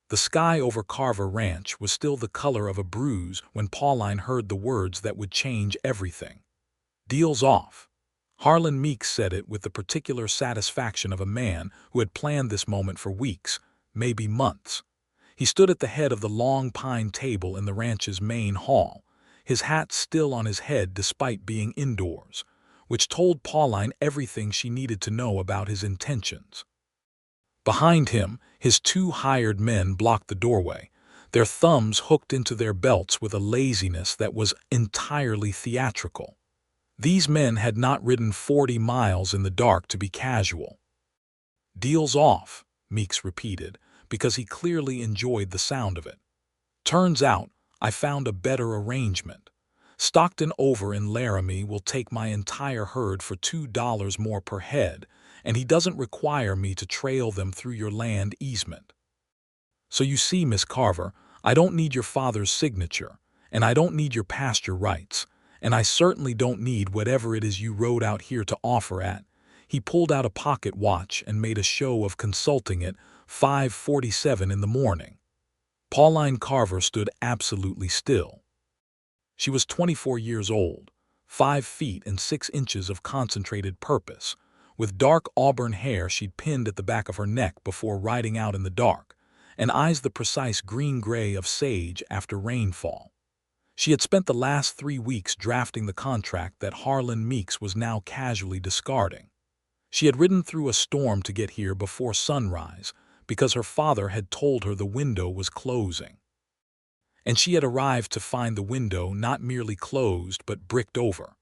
The sky over Carver Ranch was still the color of a bruise when Pauline heard the words that would change everything. "Deal's off." Harlan Meeks said it with the particular satisfaction of a man who had planned this moment for weeks, maybe months. He stood at the head of the long pine table in the ranch's main hall, his hat still on his head despite being indoors, which told Pauline everything she needed to know about his intentions. Behind him, his two hired men blocked the doorway, their thumbs hooked into their belts with a laziness that was entirely theatrical. These men had not ridden 40 miles in the dark to be casual. "Deal's off," Meeks repeated, because he clearly enjoyed the sound of it. "Turns out, I found a better arrangement. Stockton over in Laramie will take my entire herd for $2 more per head, and he doesn't require me to trail them through your land easement. So you see, Miss Carver, I don't need your father's signature, and I don't need your pasture rights, and I certainly don't need whatever it is you rode out here to offer at." He pulled out a pocket watch and made a show of consulting it. 5:47 in the morning. Pauline Carver stood absolutely still. She was 24 years old, 5 feet and 6 inches of concentrated purpose, with dark auburn hair she'd pinned at the back of her neck before riding out in the dark, and eyes the precise green-gray of sage after rainfall. She had spent the last 3 weeks drafting the contract that Harlan Meeks was now casually discarding. She had ridden through a storm to get here before sunrise because her father had told her the window was closing. And she had arrived to find the window not merely closed but bricked over.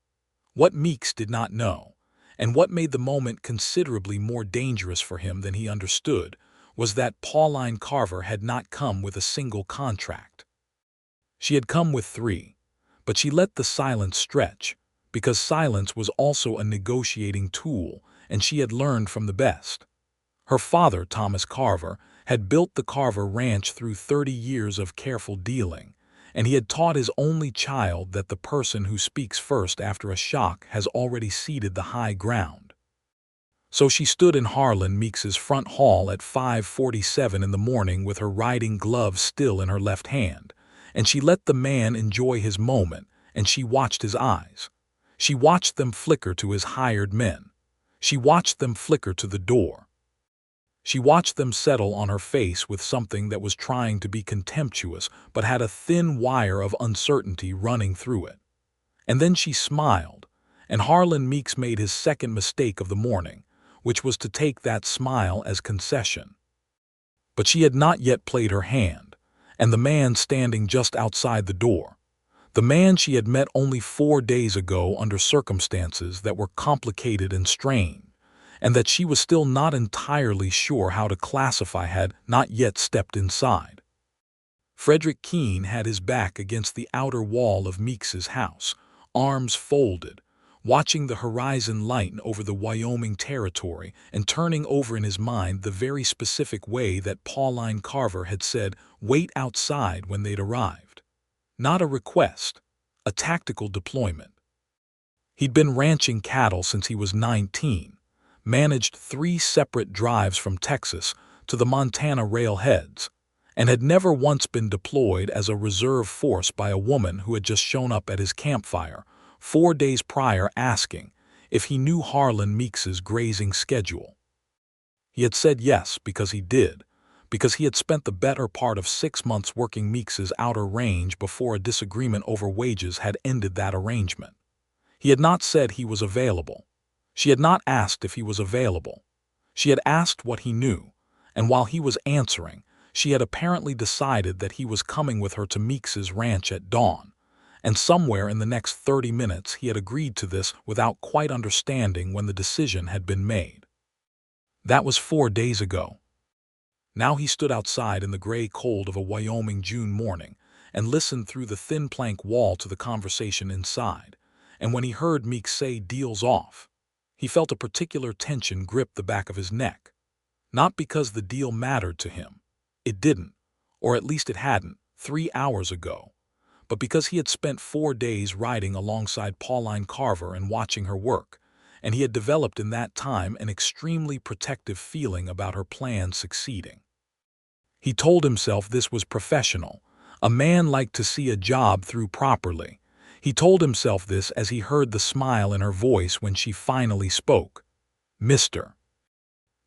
What Meeks did not know, and what made the moment considerably more dangerous for him than he understood, was that Pauline Carver had not come with a single contract. She had come with 3, but she let the silence stretch, because silence was also a negotiating tool, and she had learned from the best. Her father, Thomas Carver, had built the Carver Ranch through 30 years of careful dealing, and he had taught his only child that the person who speaks first after a shock has already ceded the high ground. So she stood in Harlan Meeks's front hall at 5:47 in the morning with her riding gloves still in her left hand, and she let the man enjoy his moment, and she watched his eyes. She watched them flicker to his hired men. She watched them flicker to the door. She watched them settle on her face with something that was trying to be contemptuous but had a thin wire of uncertainty running through it. And then she smiled, and Harlan Meeks made his second mistake of the morning, which was to take that smile as concession. But she had not yet played her hand, and the man standing just outside the door, the man she had met only 4 days ago under circumstances that were complicated and strained, and that she was still not entirely sure how to classify, had not yet stepped inside. Frederick Keene had his back against the outer wall of Meeks's house, arms folded, watching the horizon lighten over the Wyoming territory and turning over in his mind the very specific way that Pauline Carver had said, "Wait outside," when they'd arrived. Not a request, a tactical deployment. He'd been ranching cattle since he was 19, managed 3 separate drives from Texas to the Montana railheads, and had never once been deployed as a reserve force by a woman who had just shown up at his campfire 4 days prior asking if he knew Harlan Meeks's grazing schedule. He had said yes because he did, because he had spent the better part of 6 months working Meeks's outer range before a disagreement over wages had ended that arrangement. He had not said he was available. She had not asked if he was available. She had asked what he knew, and while he was answering, she had apparently decided that he was coming with her to Meeks's ranch at dawn, and somewhere in the next 30 minutes he had agreed to this without quite understanding when the decision had been made. That was 4 days ago. Now he stood outside in the gray cold of a Wyoming June morning and listened through the thin plank wall to the conversation inside, and when he heard Meeks say "deal's off," he felt a particular tension grip the back of his neck. Not because the deal mattered to him. It didn't, or at least it hadn't, 3 hours ago, but because he had spent 4 days riding alongside Pauline Carver and watching her work, and he had developed in that time an extremely protective feeling about her plan succeeding. He told himself this was professional. A man liked to see a job through properly. He told himself this as he heard the smile in her voice when she finally spoke. "Mr.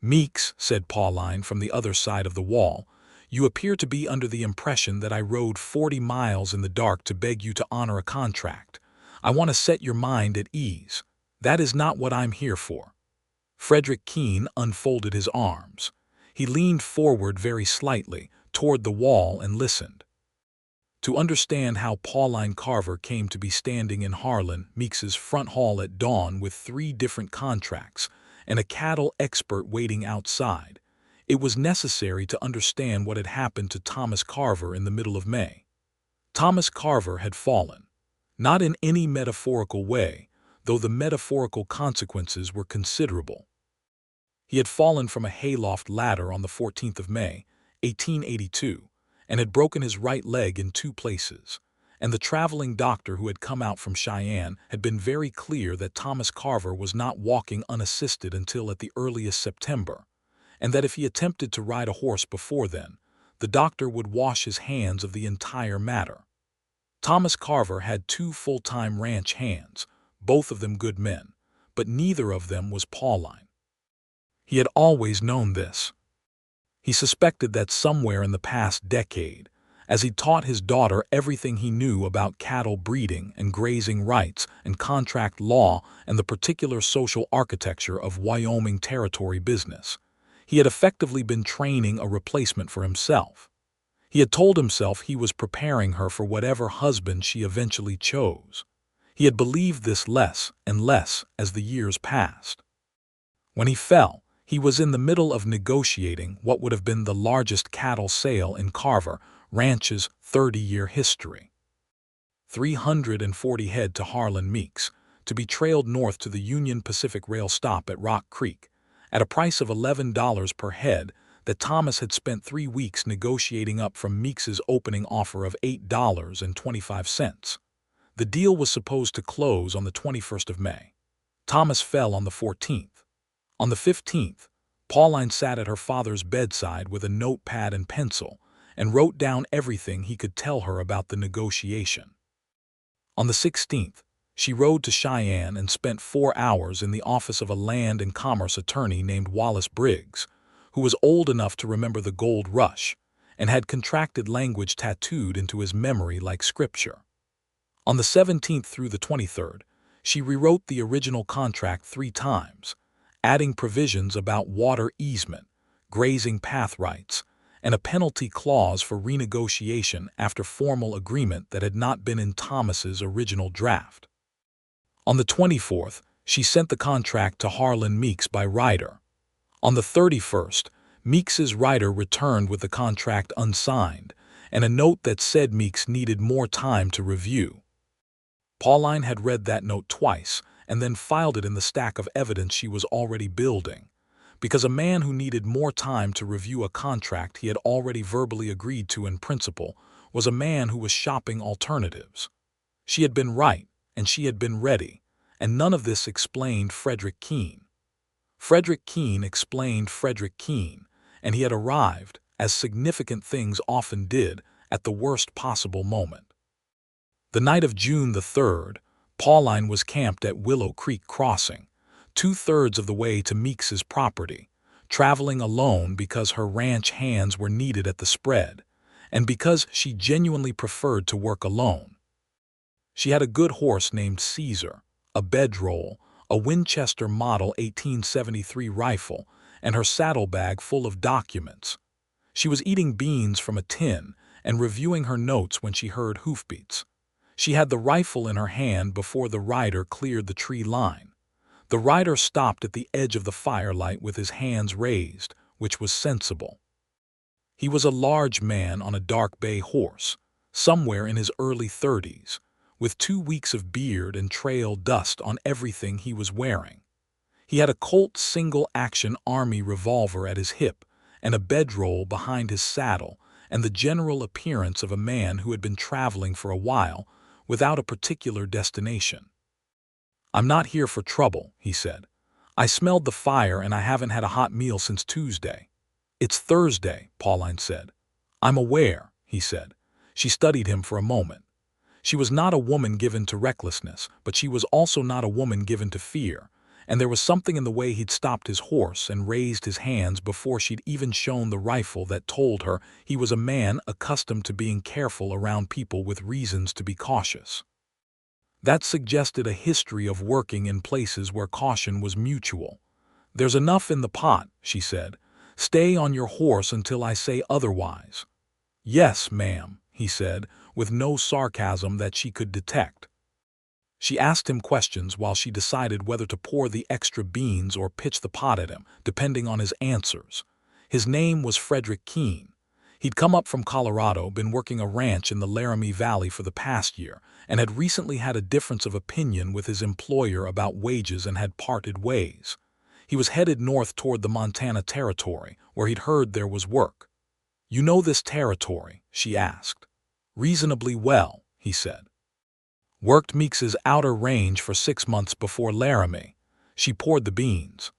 Meeks," said Pauline from the other side of the wall, "you appear to be under the impression that I rode 40 miles in the dark to beg you to honor a contract. I want to set your mind at ease. That is not what I'm here for." Frederick Keene unfolded his arms. He leaned forward very slightly, toward the wall, and listened. To understand how Pauline Carver came to be standing in Harlan Meeks's front hall at dawn with 3 different contracts and a cattle expert waiting outside, it was necessary to understand what had happened to Thomas Carver in the middle of May. Thomas Carver had fallen. Not in any metaphorical way, though the metaphorical consequences were considerable. He had fallen from a hayloft ladder on the 14th of May, 1882, and had broken his right leg in 2 places, and the traveling doctor who had come out from Cheyenne had been very clear that Thomas Carver was not walking unassisted until at the earliest September, and that if he attempted to ride a horse before then, the doctor would wash his hands of the entire matter. Thomas Carver had 2 full-time ranch hands, both of them good men, but neither of them was Pauline. He had always known this. He suspected that somewhere in the past decade, as he taught his daughter everything he knew about cattle breeding and grazing rights and contract law and the particular social architecture of Wyoming territory business, he had effectively been training a replacement for himself. He had told himself he was preparing her for whatever husband she eventually chose. He had believed this less and less as the years passed. When he fell, he was in the middle of negotiating what would have been the largest cattle sale in Carver Ranch's 30-year history. 340 head to Harlan Meeks, to be trailed north to the Union Pacific Rail stop at Rock Creek, at a price of $11 per head that Thomas had spent 3 weeks negotiating up from Meeks's opening offer of $8.25. The deal was supposed to close on the 21st of May. Thomas fell on the 14th. On the 15th, Pauline sat at her father's bedside with a notepad and pencil and wrote down everything he could tell her about the negotiation. On the 16th, she rode to Cheyenne and spent 4 hours in the office of a land and commerce attorney named Wallace Briggs, who was old enough to remember the gold rush and had contracted language tattooed into his memory like scripture. On the 17th through the 23rd, she rewrote the original contract 3 times, adding provisions about water easement, grazing path rights, and a penalty clause for renegotiation after formal agreement that had not been in Thomas's original draft. On the 24th, she sent the contract to Harlan Meeks by rider. On the 31st, Meeks's rider returned with the contract unsigned and a note that said Meeks needed more time to review. Pauline had read that note twice and then filed it in the stack of evidence she was already building, because a man who needed more time to review a contract he had already verbally agreed to in principle was a man who was shopping alternatives. She had been right, and she had been ready, and none of this explained Frederick Keene. Frederick Keene explained Frederick Keene, and he had arrived, as significant things often did, at the worst possible moment. The night of June the 3rd, Pauline was camped at Willow Creek Crossing, 2/3 of the way to Meeks's property, traveling alone because her ranch hands were needed at the spread, and because she genuinely preferred to work alone. She had a good horse named Caesar, a bedroll, a Winchester Model 1873 rifle, and her saddlebag full of documents. She was eating beans from a tin and reviewing her notes when she heard hoofbeats. She had the rifle in her hand before the rider cleared the tree line. The rider stopped at the edge of the firelight with his hands raised, which was sensible. He was a large man on a dark bay horse, somewhere in his early 30s, with 2 weeks of beard and trail dust on everything he was wearing. He had a Colt single-action Army revolver at his hip and a bedroll behind his saddle and the general appearance of a man who had been traveling for a while without a particular destination. "I'm not here for trouble," he said. "I smelled the fire and I haven't had a hot meal since Tuesday." "It's Thursday," Pauline said. I'm aware, he said. She studied him for a moment. She was not a woman given to recklessness, but she was also not a woman given to fear, and there was something in the way he'd stopped his horse and raised his hands before she'd even shown the rifle that told her he was a man accustomed to being careful around people with reasons to be cautious. That suggested a history of working in places where caution was mutual. "There's enough in the pot," she said. "Stay on your horse until I say otherwise." "Yes, ma'am," he said, with no sarcasm that she could detect. She asked him questions while she decided whether to pour the extra beans or pitch the pot at him, depending on his answers. His name was Frederick Keene. He'd come up from Colorado, been working a ranch in the Laramie Valley for the past year, and had recently had a difference of opinion with his employer about wages and had parted ways. He was headed north toward the Montana Territory, where he'd heard there was work. "You know this territory?" she asked. "Reasonably well," he said. "Worked Meeks's outer range for 6 months before Laramie." She poured the beans.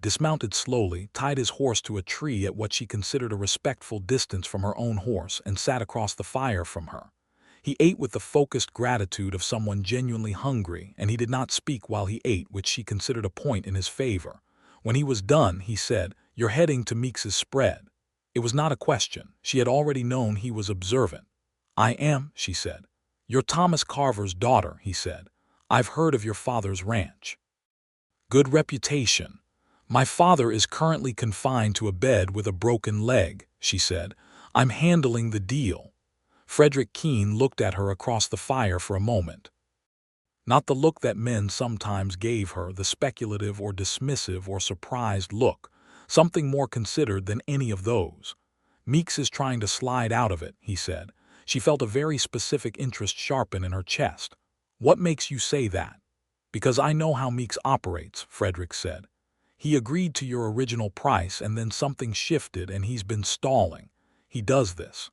Dismounted slowly, tied his horse to a tree at what she considered a respectful distance from her own horse, and sat across the fire from her. He ate with the focused gratitude of someone genuinely hungry, and he did not speak while he ate, which she considered a point in his favor. When he was done, he said, "You're heading to Meeks's spread." It was not a question. She had already known he was observant. "I am," she said. "You're Thomas Carver's daughter," he said. "I've heard of your father's ranch." "Good reputation." "My father is currently confined to a bed with a broken leg," she said. "I'm handling the deal." Frederick Keene looked at her across the fire for a moment. Not the look that men sometimes gave her, the speculative or dismissive or surprised look, something more considered than any of those. "Meeks is trying to slide out of it," he said. She felt a very specific interest sharpen in her chest. "What makes you say that?" "Because I know how Meeks operates," Frederick said. "He agreed to your original price and then something shifted and he's been stalling. He does this.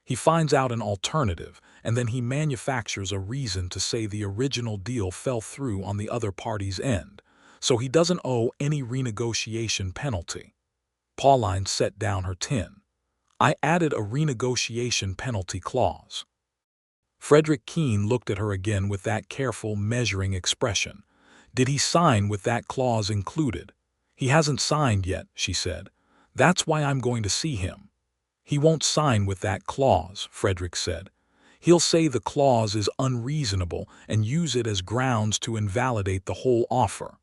He finds out an alternative, and then he manufactures a reason to say the original deal fell through on the other party's end, so he doesn't owe any renegotiation penalty." Pauline set down her tin. "I added a renegotiation penalty clause." Frederick Keene looked at her again with that careful, measuring expression. "Did he sign with that clause included?" "He hasn't signed yet," she said. "That's why I'm going to see him." "He won't sign with that clause," Frederick said. "He'll say the clause is unreasonable and use it as grounds to invalidate the whole offer."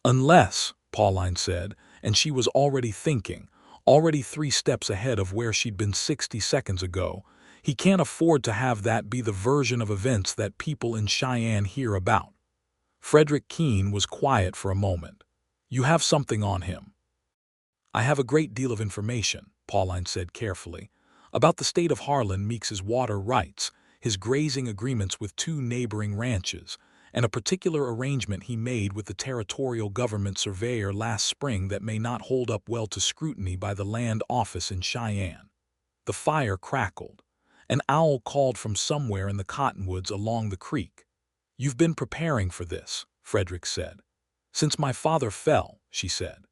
"Unless," Pauline said, and she was already thinking, already 3 steps ahead of where she'd been 60 seconds ago, "he can't afford to have that be the version of events that people in Cheyenne hear about." Frederick Keene was quiet for a moment. "You have something on him?" "I have a great deal of information," Pauline said carefully, "about the state of Harlan Meeks's water rights, his grazing agreements with 2 neighboring ranches, and a particular arrangement he made with the territorial government surveyor last spring that may not hold up well to scrutiny by the land office in Cheyenne." The fire crackled. An owl called from somewhere in the cottonwoods along the creek. "You've been preparing for this," Frederick said. "Since my father fell," she said.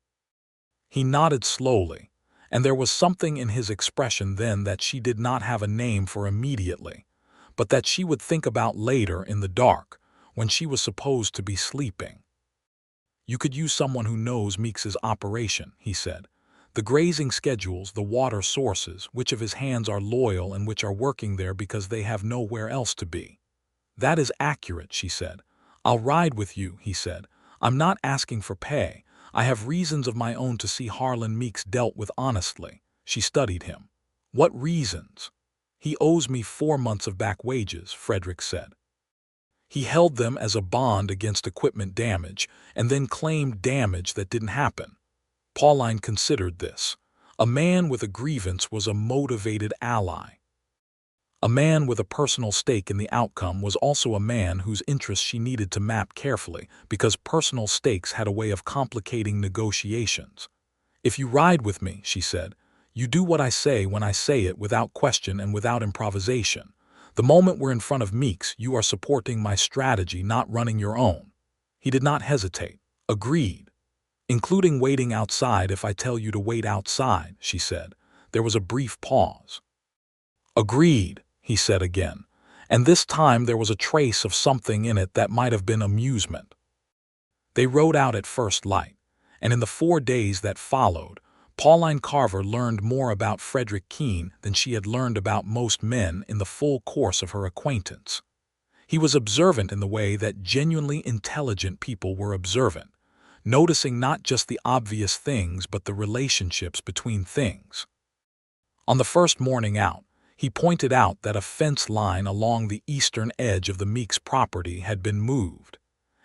He nodded slowly, and there was something in his expression then that she did not have a name for immediately, but that she would think about later in the dark, when she was supposed to be sleeping. "You could use someone who knows Meeks's operation," he said. "The grazing schedules, the water sources, which of his hands are loyal and which are working there because they have nowhere else to be." "That is accurate," she said. "I'll ride with you," he said. "I'm not asking for pay. I have reasons of my own to see Harlan Meeks dealt with honestly." She studied him. "What reasons?" "He owes me 4 months of back wages," Frederick said. "He held them as a bond against equipment damage and then claimed damage that didn't happen." Pauline considered this. A man with a grievance was a motivated ally. A man with a personal stake in the outcome was also a man whose interests she needed to map carefully, because personal stakes had a way of complicating negotiations. "If you ride with me," she said, "you do what I say when I say it, without question and without improvisation. The moment we're in front of Meeks, you are supporting my strategy, not running your own." He did not hesitate. "Agreed." "Including waiting outside if I tell you to wait outside," she said. There was a brief pause. "Agreed," he said again, and this time there was a trace of something in it that might have been amusement. They rode out at first light, and in the 4 days that followed, Pauline Carver learned more about Frederick Keene than she had learned about most men in the full course of her acquaintance. He was observant in the way that genuinely intelligent people were observant, noticing not just the obvious things but the relationships between things. On the first morning out, he pointed out that a fence line along the eastern edge of the Meeks property had been moved,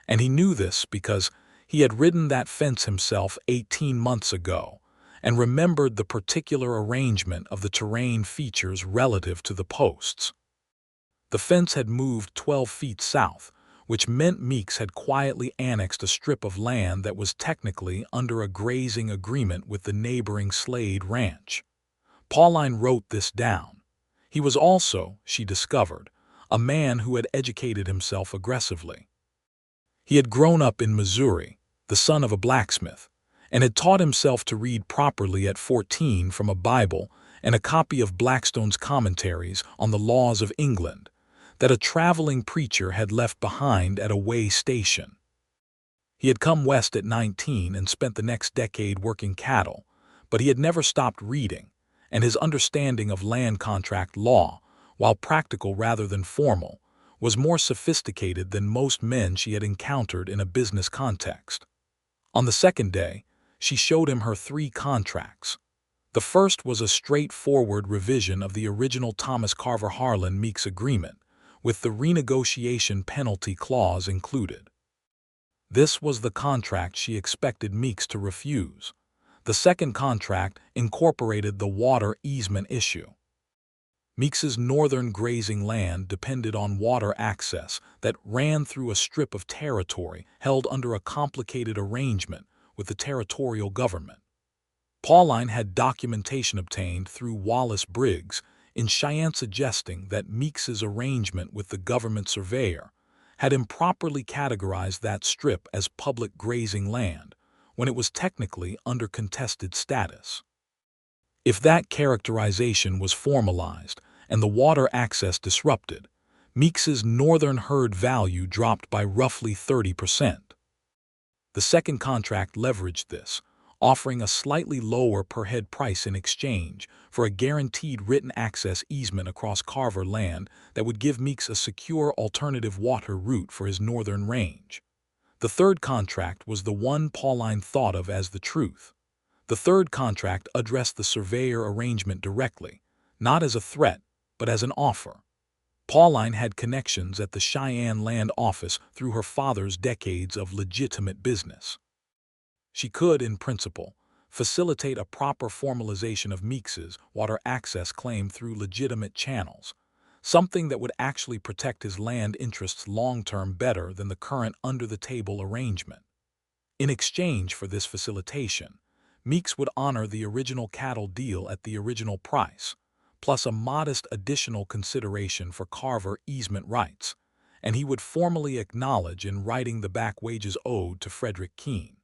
and he knew this because he had ridden that fence himself 18 months ago and remembered the particular arrangement of the terrain features relative to the posts. The fence had moved 12 feet south, which meant Meeks had quietly annexed a strip of land that was technically under a grazing agreement with the neighboring Slade Ranch. Pauline wrote this down. He was also, she discovered, a man who had educated himself aggressively. He had grown up in Missouri, the son of a blacksmith, and had taught himself to read properly at 14 from a Bible and a copy of Blackstone's commentaries on the laws of England that a traveling preacher had left behind at a way station. He had come west at 19 and spent the next decade working cattle, but he had never stopped reading, and his understanding of land contract law, while practical rather than formal, was more sophisticated than most men she had encountered in a business context. On the second day, she showed him her 3 contracts. The first was a straightforward revision of the original Thomas Carver Harlan Meeks agreement, with the renegotiation penalty clause included. This was the contract she expected Meeks to refuse. The second contract incorporated the water easement issue. Meeks's northern grazing land depended on water access that ran through a strip of territory held under a complicated arrangement with the territorial government. Pauline had documentation obtained through Wallace Briggs in Cheyenne suggesting that Meeks's arrangement with the government surveyor had improperly categorized that strip as public grazing land when it was technically under contested status. If that characterization was formalized and the water access disrupted, Meeks's northern herd value dropped by roughly 30%. The second contract leveraged this, offering a slightly lower per-head price in exchange for a guaranteed written access easement across Carver land that would give Meeks a secure alternative water route for his northern range. The third contract was the one Pauline thought of as the truth. The third contract addressed the surveyor arrangement directly, not as a threat, but as an offer. Pauline had connections at the Cheyenne Land Office through her father's decades of legitimate business. She could, in principle, facilitate a proper formalization of Meeks's water access claim through legitimate channels, something that would actually protect his land interests long-term better than the current under-the-table arrangement. In exchange for this facilitation, Meeks would honor the original cattle deal at the original price, plus a modest additional consideration for Carver easement rights, and he would formally acknowledge in writing the back wages owed to Frederick Keene.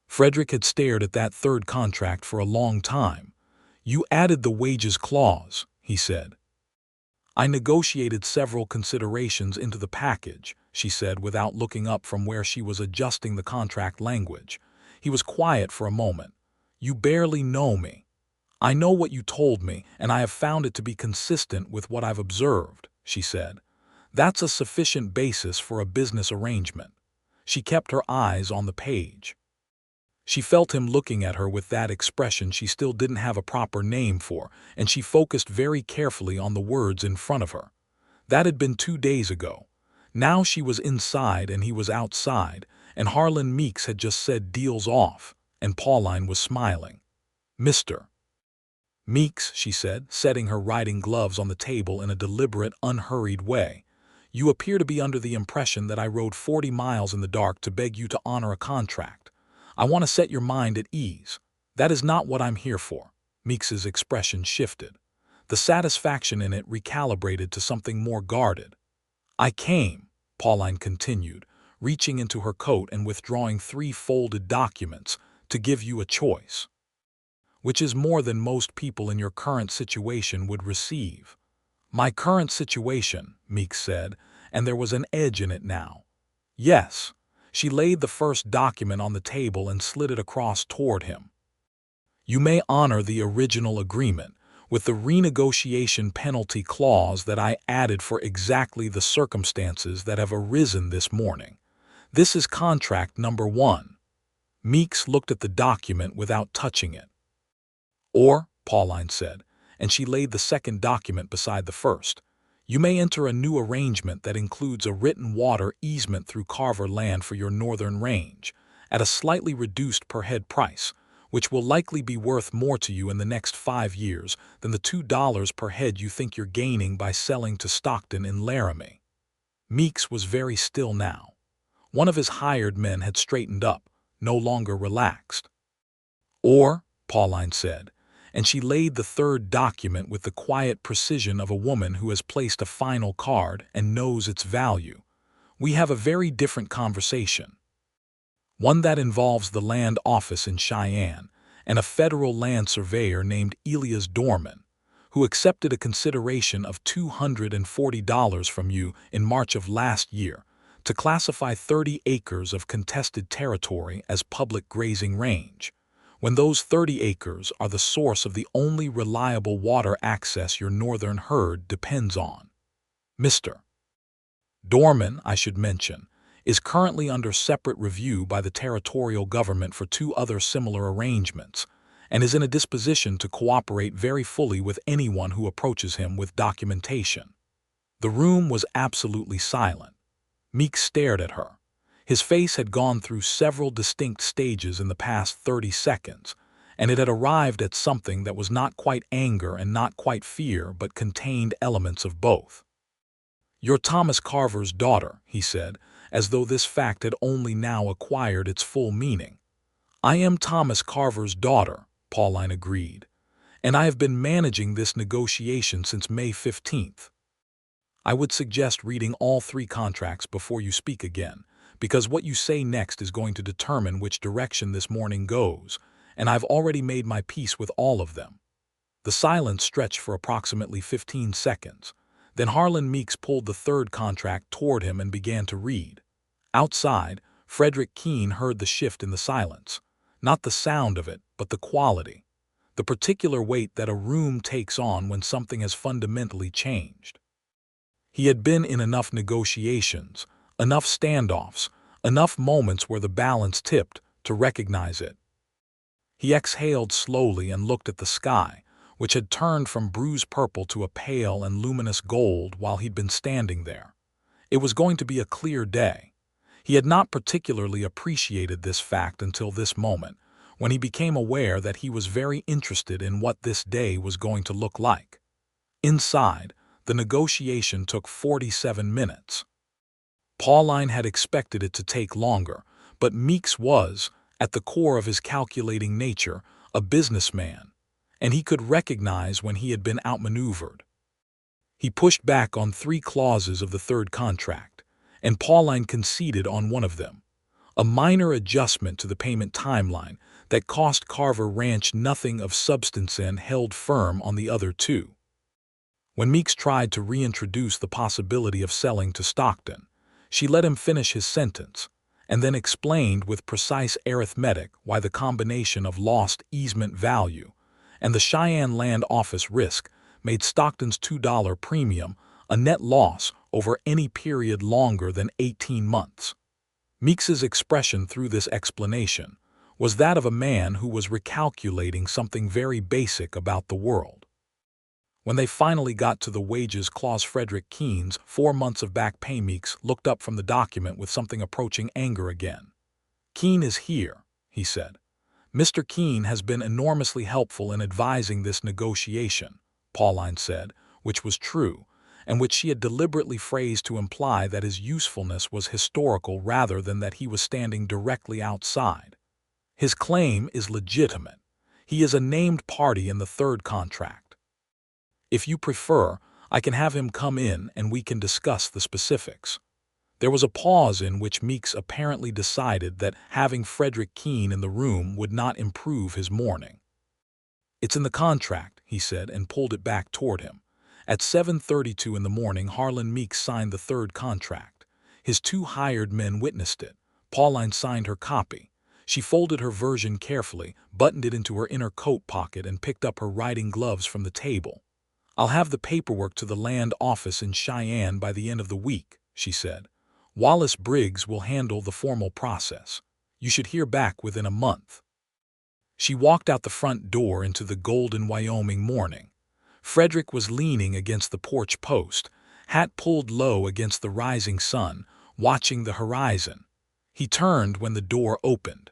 Frederick had stared at that third contract for a long time. "You added the wages clause," he said. "I negotiated several considerations into the package," she said without looking up from where she was adjusting the contract language. He was quiet for a moment. "You barely know me. I know what you told me, and I have found it to be consistent with what I've observed," she said. "That's a sufficient basis for a business arrangement." She kept her eyes on the page. She felt him looking at her with that expression she still didn't have a proper name for, and she focused very carefully on the words in front of her. That had been 2 days ago. Now she was inside and he was outside, and Harlan Meeks had just said deals off, and Pauline was smiling. "Mr. Meeks," she said, setting her riding gloves on the table in a deliberate, unhurried way, "you appear to be under the impression that I rode 40 miles in the dark to beg you to honor a contract. I want to set your mind at ease. That is not what I'm here for." Meeks's expression shifted. The satisfaction in it recalibrated to something more guarded. "I came," Pauline continued, reaching into her coat and withdrawing 3 folded documents, "to give you a choice. which is more than most people in your current situation would receive. My current situation, Meeks said, and there was an edge in it now. Yes. She laid the first document on the table and slid it across toward him. You may honor the original agreement, with the renegotiation penalty clause that I added for exactly the circumstances that have arisen this morning. This is contract number 1. Meeks looked at the document without touching it. Or, Pauline said, and she laid the second document beside the first, you may enter a new arrangement that includes a written water easement through Carver land for your northern range, at a slightly reduced per-head price, which will likely be worth more to you in the next 5 years than the $2 per head you think you're gaining by selling to Stockton in Laramie. Meeks was very still now. One of his hired men had straightened up, no longer relaxed. Or, Pauline said, and she laid the third document with the quiet precision of a woman who has placed a final card and knows its value. We have a very different conversation. One that involves the land office in Cheyenne and a federal land surveyor named Elias Dorman, who accepted a consideration of $240 from you in March of last year to classify 30 acres of contested territory as public grazing range, when those 30 acres are the source of the only reliable water access your northern herd depends on. Mr. Dorman, I should mention, is currently under separate review by the territorial government for 2 other similar arrangements, and is in a disposition to cooperate very fully with anyone who approaches him with documentation. The room was absolutely silent. Meeks stared at her. His face had gone through several distinct stages in the past 30 seconds, and it had arrived at something that was not quite anger and not quite fear, but contained elements of both. You're Thomas Carver's daughter, he said, as though this fact had only now acquired its full meaning. I am Thomas Carver's daughter, Pauline agreed, and I have been managing this negotiation since May 15th. I would suggest reading all 3 contracts before you speak again, because what you say next is going to determine which direction this morning goes, and I've already made my peace with all of them. The silence stretched for approximately 15 seconds. Then Harlan Meeks pulled the third contract toward him and began to read. Outside, Frederick Keene heard the shift in the silence. Not the sound of it, but the quality. The particular weight that a room takes on when something has fundamentally changed. He had been in enough negotiations, enough standoffs, enough moments where the balance tipped to recognize it. He exhaled slowly and looked at the sky, which had turned from bruised purple to a pale and luminous gold while he'd been standing there. It was going to be a clear day. He had not particularly appreciated this fact until this moment, when he became aware that he was very interested in what this day was going to look like. Inside, the negotiation took 47 minutes. Pauline had expected it to take longer, but Meeks was, at the core of his calculating nature, a businessman, and he could recognize when he had been outmaneuvered. He pushed back on 3 clauses of the third contract, and Pauline conceded on one of them, a minor adjustment to the payment timeline that cost Carver Ranch nothing of substance and held firm on the other 2. When Meeks tried to reintroduce the possibility of selling to Stockton, she let him finish his sentence, and then explained with precise arithmetic why the combination of lost easement value and the Cheyenne land office risk made Stockton's $2 premium a net loss over any period longer than 18 months. Meeks's expression through this explanation was that of a man who was recalculating something very basic about the world. When they finally got to the wages clause, Frederick Keene's 4 months of back pay, Meeks looked up from the document with something approaching anger again. Keene is here, he said. Mr. Keene has been enormously helpful in advising this negotiation, Pauline said, which was true, and which she had deliberately phrased to imply that his usefulness was historical rather than that he was standing directly outside. His claim is legitimate. He is a named party in the third contract. If you prefer, I can have him come in and we can discuss the specifics. There was a pause in which Meeks apparently decided that having Frederick Keene in the room would not improve his morning. "It's in the contract," he said, and pulled it back toward him. At 7:32 in the morning, Harlan Meeks signed the third contract. His two hired men witnessed it. Pauline signed her copy. She folded her version carefully, buttoned it into her inner coat pocket, and picked up her riding gloves from the table. "I'll have the paperwork to the land office in Cheyenne by the end of the week," she said. "Wallace Briggs will handle the formal process. You should hear back within a month." She walked out the front door into the golden Wyoming morning. Frederick was leaning against the porch post, hat pulled low against the rising sun, watching the horizon. He turned when the door opened.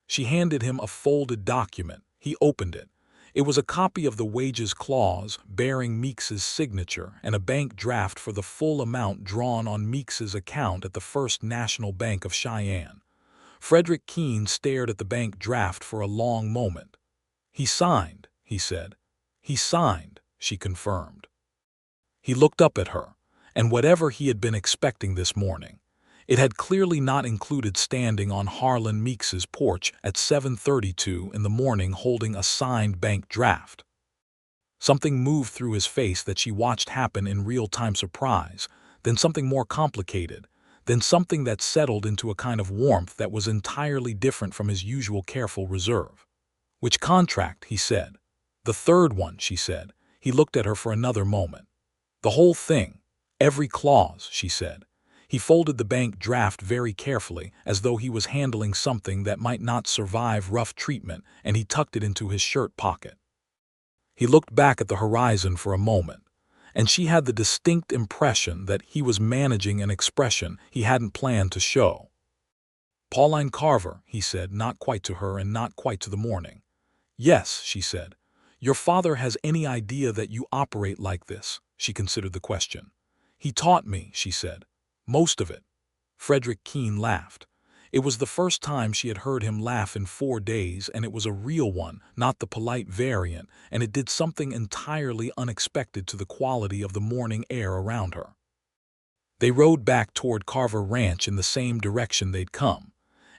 She handed him a folded document. He opened it. It was a copy of the wages clause bearing Meeks's signature and a bank draft for the full amount drawn on Meeks's account at the First National Bank of Cheyenne. Frederick Keene stared at the bank draft for a long moment. "He signed," he said. "He signed," she confirmed. He looked up at her, and whatever he had been expecting this morning, it had clearly not included standing on Harlan Meeks's porch at 7:32 in the morning holding a signed bank draft. Something moved through his face that she watched happen in real-time surprise, then something more complicated, then something that settled into a kind of warmth that was entirely different from his usual careful reserve. "Which contract?" he said. "The third one," she said. He looked at her for another moment. "The whole thing. Every clause," she said. He folded the bank draft very carefully, as though he was handling something that might not survive rough treatment, and he tucked it into his shirt pocket. He looked back at the horizon for a moment, and she had the distinct impression that he was managing an expression he hadn't planned to show. "Pauline Carver," he said, not quite to her and not quite to the morning. "Yes," she said. "Your father has any idea that you operate like this?" She considered the question. "He taught me," she said. "Most of it." Frederick Keene laughed. It was the first time she had heard him laugh in 4 days, and it was a real one, not the polite variant, and it did something entirely unexpected to the quality of the morning air around her. They rode back toward Carver Ranch in the same direction they'd come,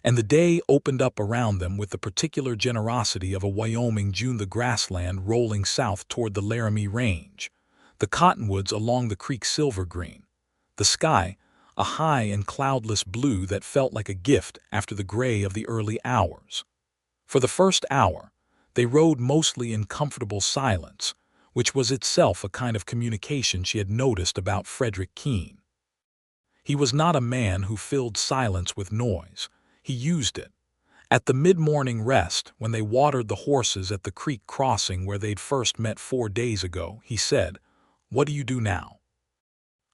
and the day opened up around them with the particular generosity of a Wyoming June, the grassland rolling south toward the Laramie Range, the cottonwoods along the creek silver-green, the sky a high and cloudless blue that felt like a gift after the gray of the early hours. For the first hour, they rode mostly in comfortable silence, which was itself a kind of communication she had noticed about Frederick Keene. He was not a man who filled silence with noise. He used it. At the mid-morning rest, when they watered the horses at the creek crossing where they'd first met 4 days ago, he said, "What do you do now?"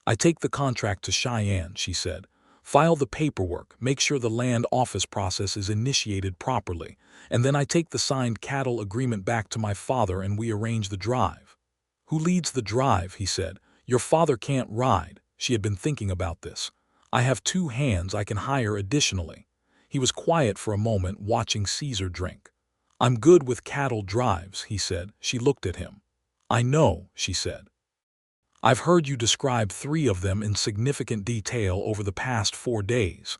"I take the contract to Cheyenne," she said. "File the paperwork, make sure the land office process is initiated properly, and then I take the signed cattle agreement back to my father and we arrange the drive." "Who leads the drive?" he said. "Your father can't ride." She had been thinking about this. "I have 2 hands I can hire additionally." He was quiet for a moment, watching Caesar drink. "I'm good with cattle drives," he said. She looked at him. "I know," she said. "I've heard you describe 3 of them in significant detail over the past 4 days."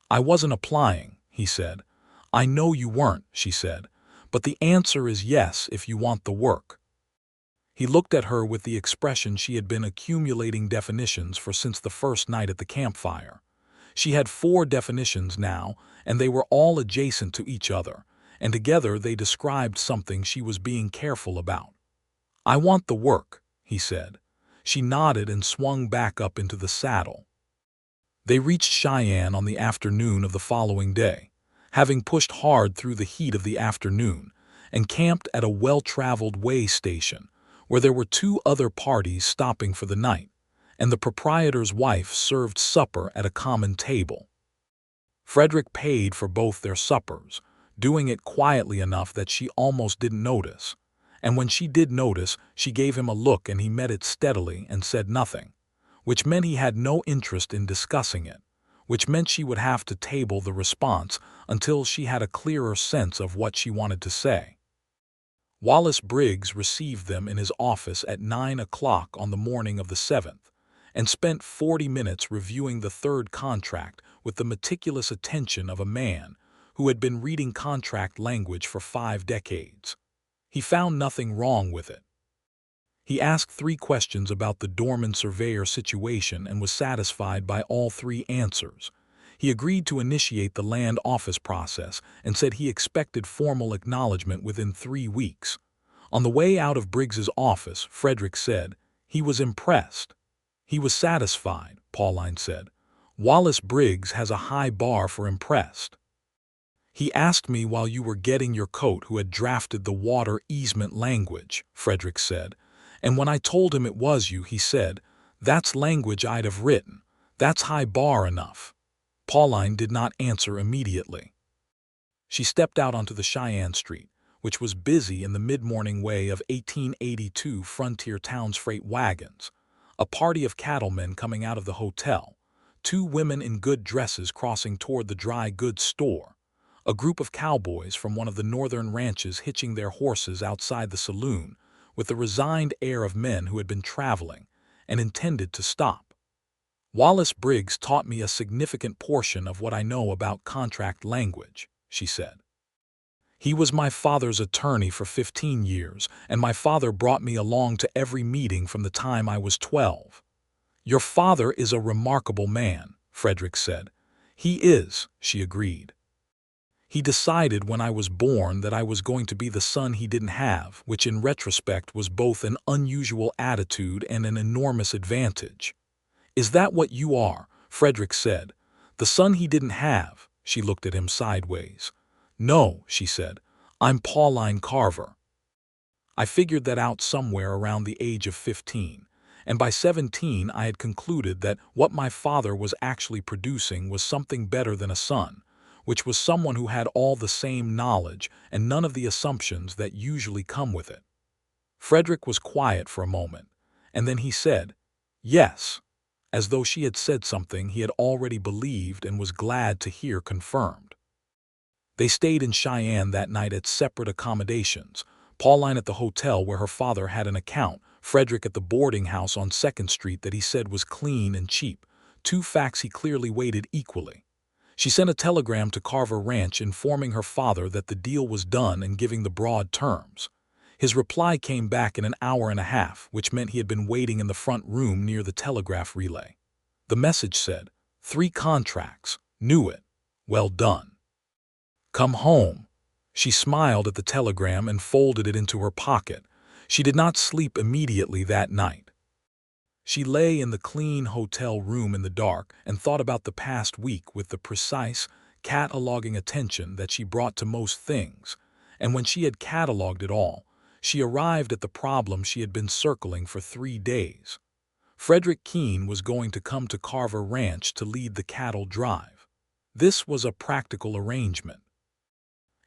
"I wasn't applying," he said. "I know you weren't," she said. "But the answer is yes if you want the work." He looked at her with the expression she had been accumulating definitions for since the first night at the campfire. She had 4 definitions now, and they were all adjacent to each other, and together they described something she was being careful about. "I want the work," he said. She nodded and swung back up into the saddle. They reached Cheyenne on the afternoon of the following day, having pushed hard through the heat of the afternoon, and camped at a well-traveled way station, where there were 2 other parties stopping for the night, and the proprietor's wife served supper at a common table. Frederick paid for both their suppers, doing it quietly enough that she almost didn't notice. And when she did notice, she gave him a look and he met it steadily and said nothing, which meant he had no interest in discussing it, which meant she would have to table the response until she had a clearer sense of what she wanted to say. Wallace Briggs received them in his office at 9 o'clock on the morning of the 7th, and spent 40 minutes reviewing the third contract with the meticulous attention of a man who had been reading contract language for 5 decades. He found nothing wrong with it. He asked 3 questions about the doorman surveyor situation and was satisfied by all 3 answers. He agreed to initiate the land office process and said he expected formal acknowledgement within 3 weeks. On the way out of Briggs's office, Frederick said, "He was impressed." "He was satisfied," Pauline said. "Wallace Briggs has a high bar for impressed." "He asked me while you were getting your coat who had drafted the water easement language," Frederick said. "And when I told him it was you, he said, 'That's language I'd have written. That's high bar enough.'" Pauline did not answer immediately. She stepped out onto the Cheyenne Street, which was busy in the mid-morning way of 1882 frontier towns freight wagons, a party of cattlemen coming out of the hotel, 2 women in good dresses crossing toward the dry goods store, a group of cowboys from one of the northern ranches hitching their horses outside the saloon with the resigned air of men who had been traveling and intended to stop. "Wallace Briggs taught me a significant portion of what I know about contract language," she said. "He was my father's attorney for 15 years, and my father brought me along to every meeting from the time I was 12. "Your father is a remarkable man," Frederick said. "He is," she agreed. "He decided when I was born that I was going to be the son he didn't have, which in retrospect was both an unusual attitude and an enormous advantage." "Is that what you are?" Frederick said. "The son he didn't have?" She looked at him sideways. "No," she said. "I'm Pauline Carver." I figured that out somewhere around the age of 15, and by 17 I had concluded that what my father was actually producing was something better than a son, which was someone who had all the same knowledge and none of the assumptions that usually come with it. Frederick was quiet for a moment, and then he said, "Yes," as though she had said something he had already believed and was glad to hear confirmed. They stayed in Cheyenne that night at separate accommodations, Pauline at the hotel where her father had an account, Frederick at the boarding house on 2nd Street that he said was clean and cheap, 2 facts he clearly weighted equally. She sent a telegram to Carver Ranch informing her father that the deal was done and giving the broad terms. His reply came back in an hour and a half, which meant he had been waiting in the front room near the telegraph relay. The message said, "3 contracts. Knew it. Well done. Come home." She smiled at the telegram and folded it into her pocket. She did not sleep immediately that night. She lay in the clean hotel room in the dark and thought about the past week with the precise, cataloging attention that she brought to most things, and when she had cataloged it all, she arrived at the problem she had been circling for 3 days. Frederick Keene was going to come to Carver Ranch to lead the cattle drive. This was a practical arrangement.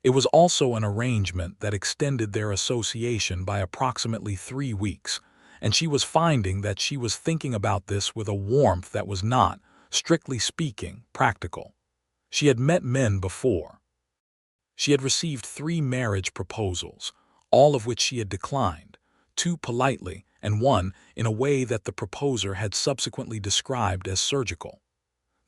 It was also an arrangement that extended their association by approximately 3 weeks, and she was finding that she was thinking about this with a warmth that was not, strictly speaking, practical. She had met men before. She had received 3 marriage proposals, all of which she had declined, 2 politely and 1 in a way that the proposer had subsequently described as surgical.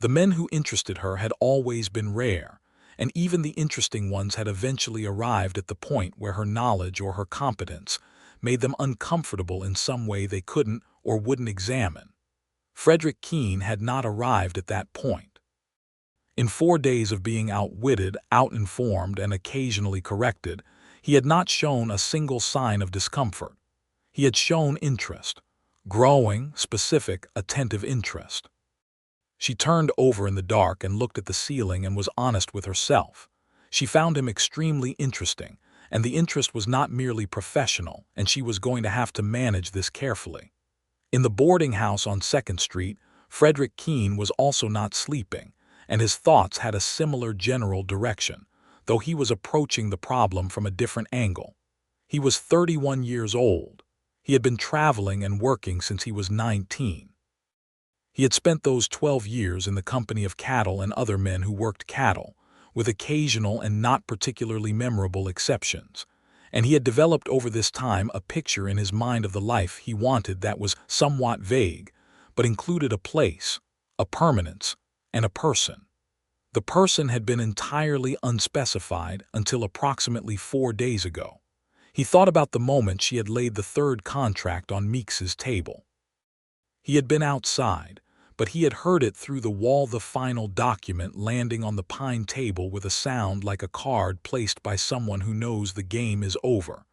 The men who interested her had always been rare, and even the interesting ones had eventually arrived at the point where her knowledge or her competence made them uncomfortable in some way they couldn't or wouldn't examine. Frederick Keene had not arrived at that point. In 4 days of being outwitted, out-informed, and occasionally corrected, he had not shown a single sign of discomfort. He had shown interest, growing, specific, attentive interest. She turned over in the dark and looked at the ceiling and was honest with herself. She found him extremely interesting, and the interest was not merely professional, and she was going to have to manage this carefully. In the boarding house on 2nd Street, Frederick Keene was also not sleeping, and his thoughts had a similar general direction, though he was approaching the problem from a different angle. He was 31 years old. He had been traveling and working since he was 19. He had spent those 12 years in the company of cattle and other men who worked cattle, with occasional and not particularly memorable exceptions, and he had developed over this time a picture in his mind of the life he wanted that was somewhat vague, but included a place, a permanence, and a person. The person had been entirely unspecified until approximately 4 days ago. He thought about the moment she had laid the third contract on Meeks's table. He had been outside, but he had heard it through the wall, the final document landing on the pine table with a sound like a card placed by someone who knows the game is over,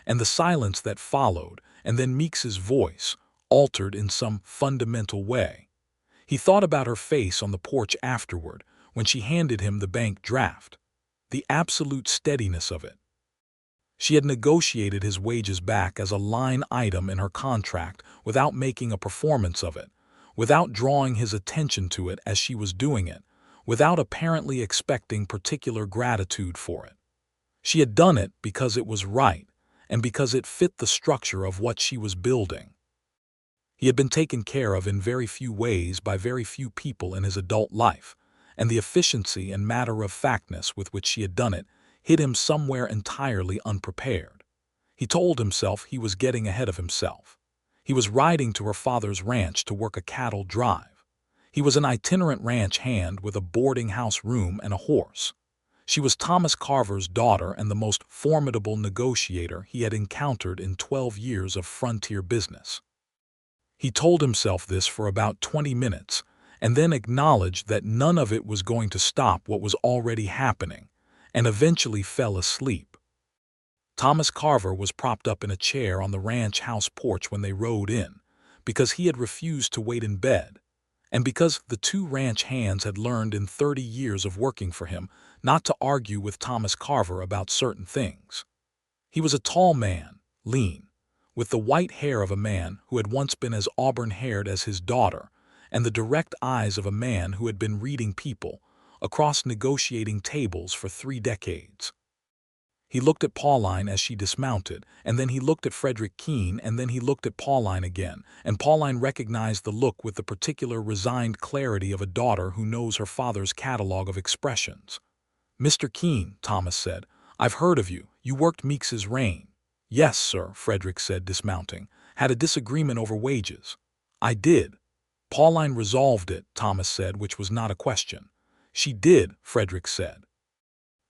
and the silence that followed, and then Meeks's voice, altered in some fundamental way. He thought about her face on the porch afterward, when she handed him the bank draft. The absolute steadiness of it. She had negotiated his wages back as a line item in her contract without making a performance of it, without drawing his attention to it as she was doing it, without apparently expecting particular gratitude for it. She had done it because it was right, and because it fit the structure of what she was building. He had been taken care of in very few ways by very few people in his adult life, and the efficiency and matter-of-factness with which she had done it hit him somewhere entirely unprepared. He told himself he was getting ahead of himself. He was riding to her father's ranch to work a cattle drive. He was an itinerant ranch hand with a boarding house room and a horse. She was Thomas Carver's daughter and the most formidable negotiator he had encountered in 12 years of frontier business. He told himself this for about 20 minutes, and then acknowledged that none of it was going to stop what was already happening, and eventually fell asleep. Thomas Carver was propped up in a chair on the ranch house porch when they rode in, because he had refused to wait in bed, and because the two ranch hands had learned in 30 years of working for him not to argue with Thomas Carver about certain things. He was a tall man, lean, with the white hair of a man who had once been as auburn-haired as his daughter, and the direct eyes of a man who had been reading people across negotiating tables for 3 decades. He looked at Pauline as she dismounted, and then he looked at Frederick Keene, and then he looked at Pauline again, and Pauline recognized the look with the particular resigned clarity of a daughter who knows her father's catalog of expressions. "Mr. Keene," Thomas said, "I've heard of you. You worked Meeks's reign." "Yes, sir," Frederick said, dismounting. "Had a disagreement over wages." "I did." "Pauline resolved it," Thomas said, which was not a question. "She did," Frederick said.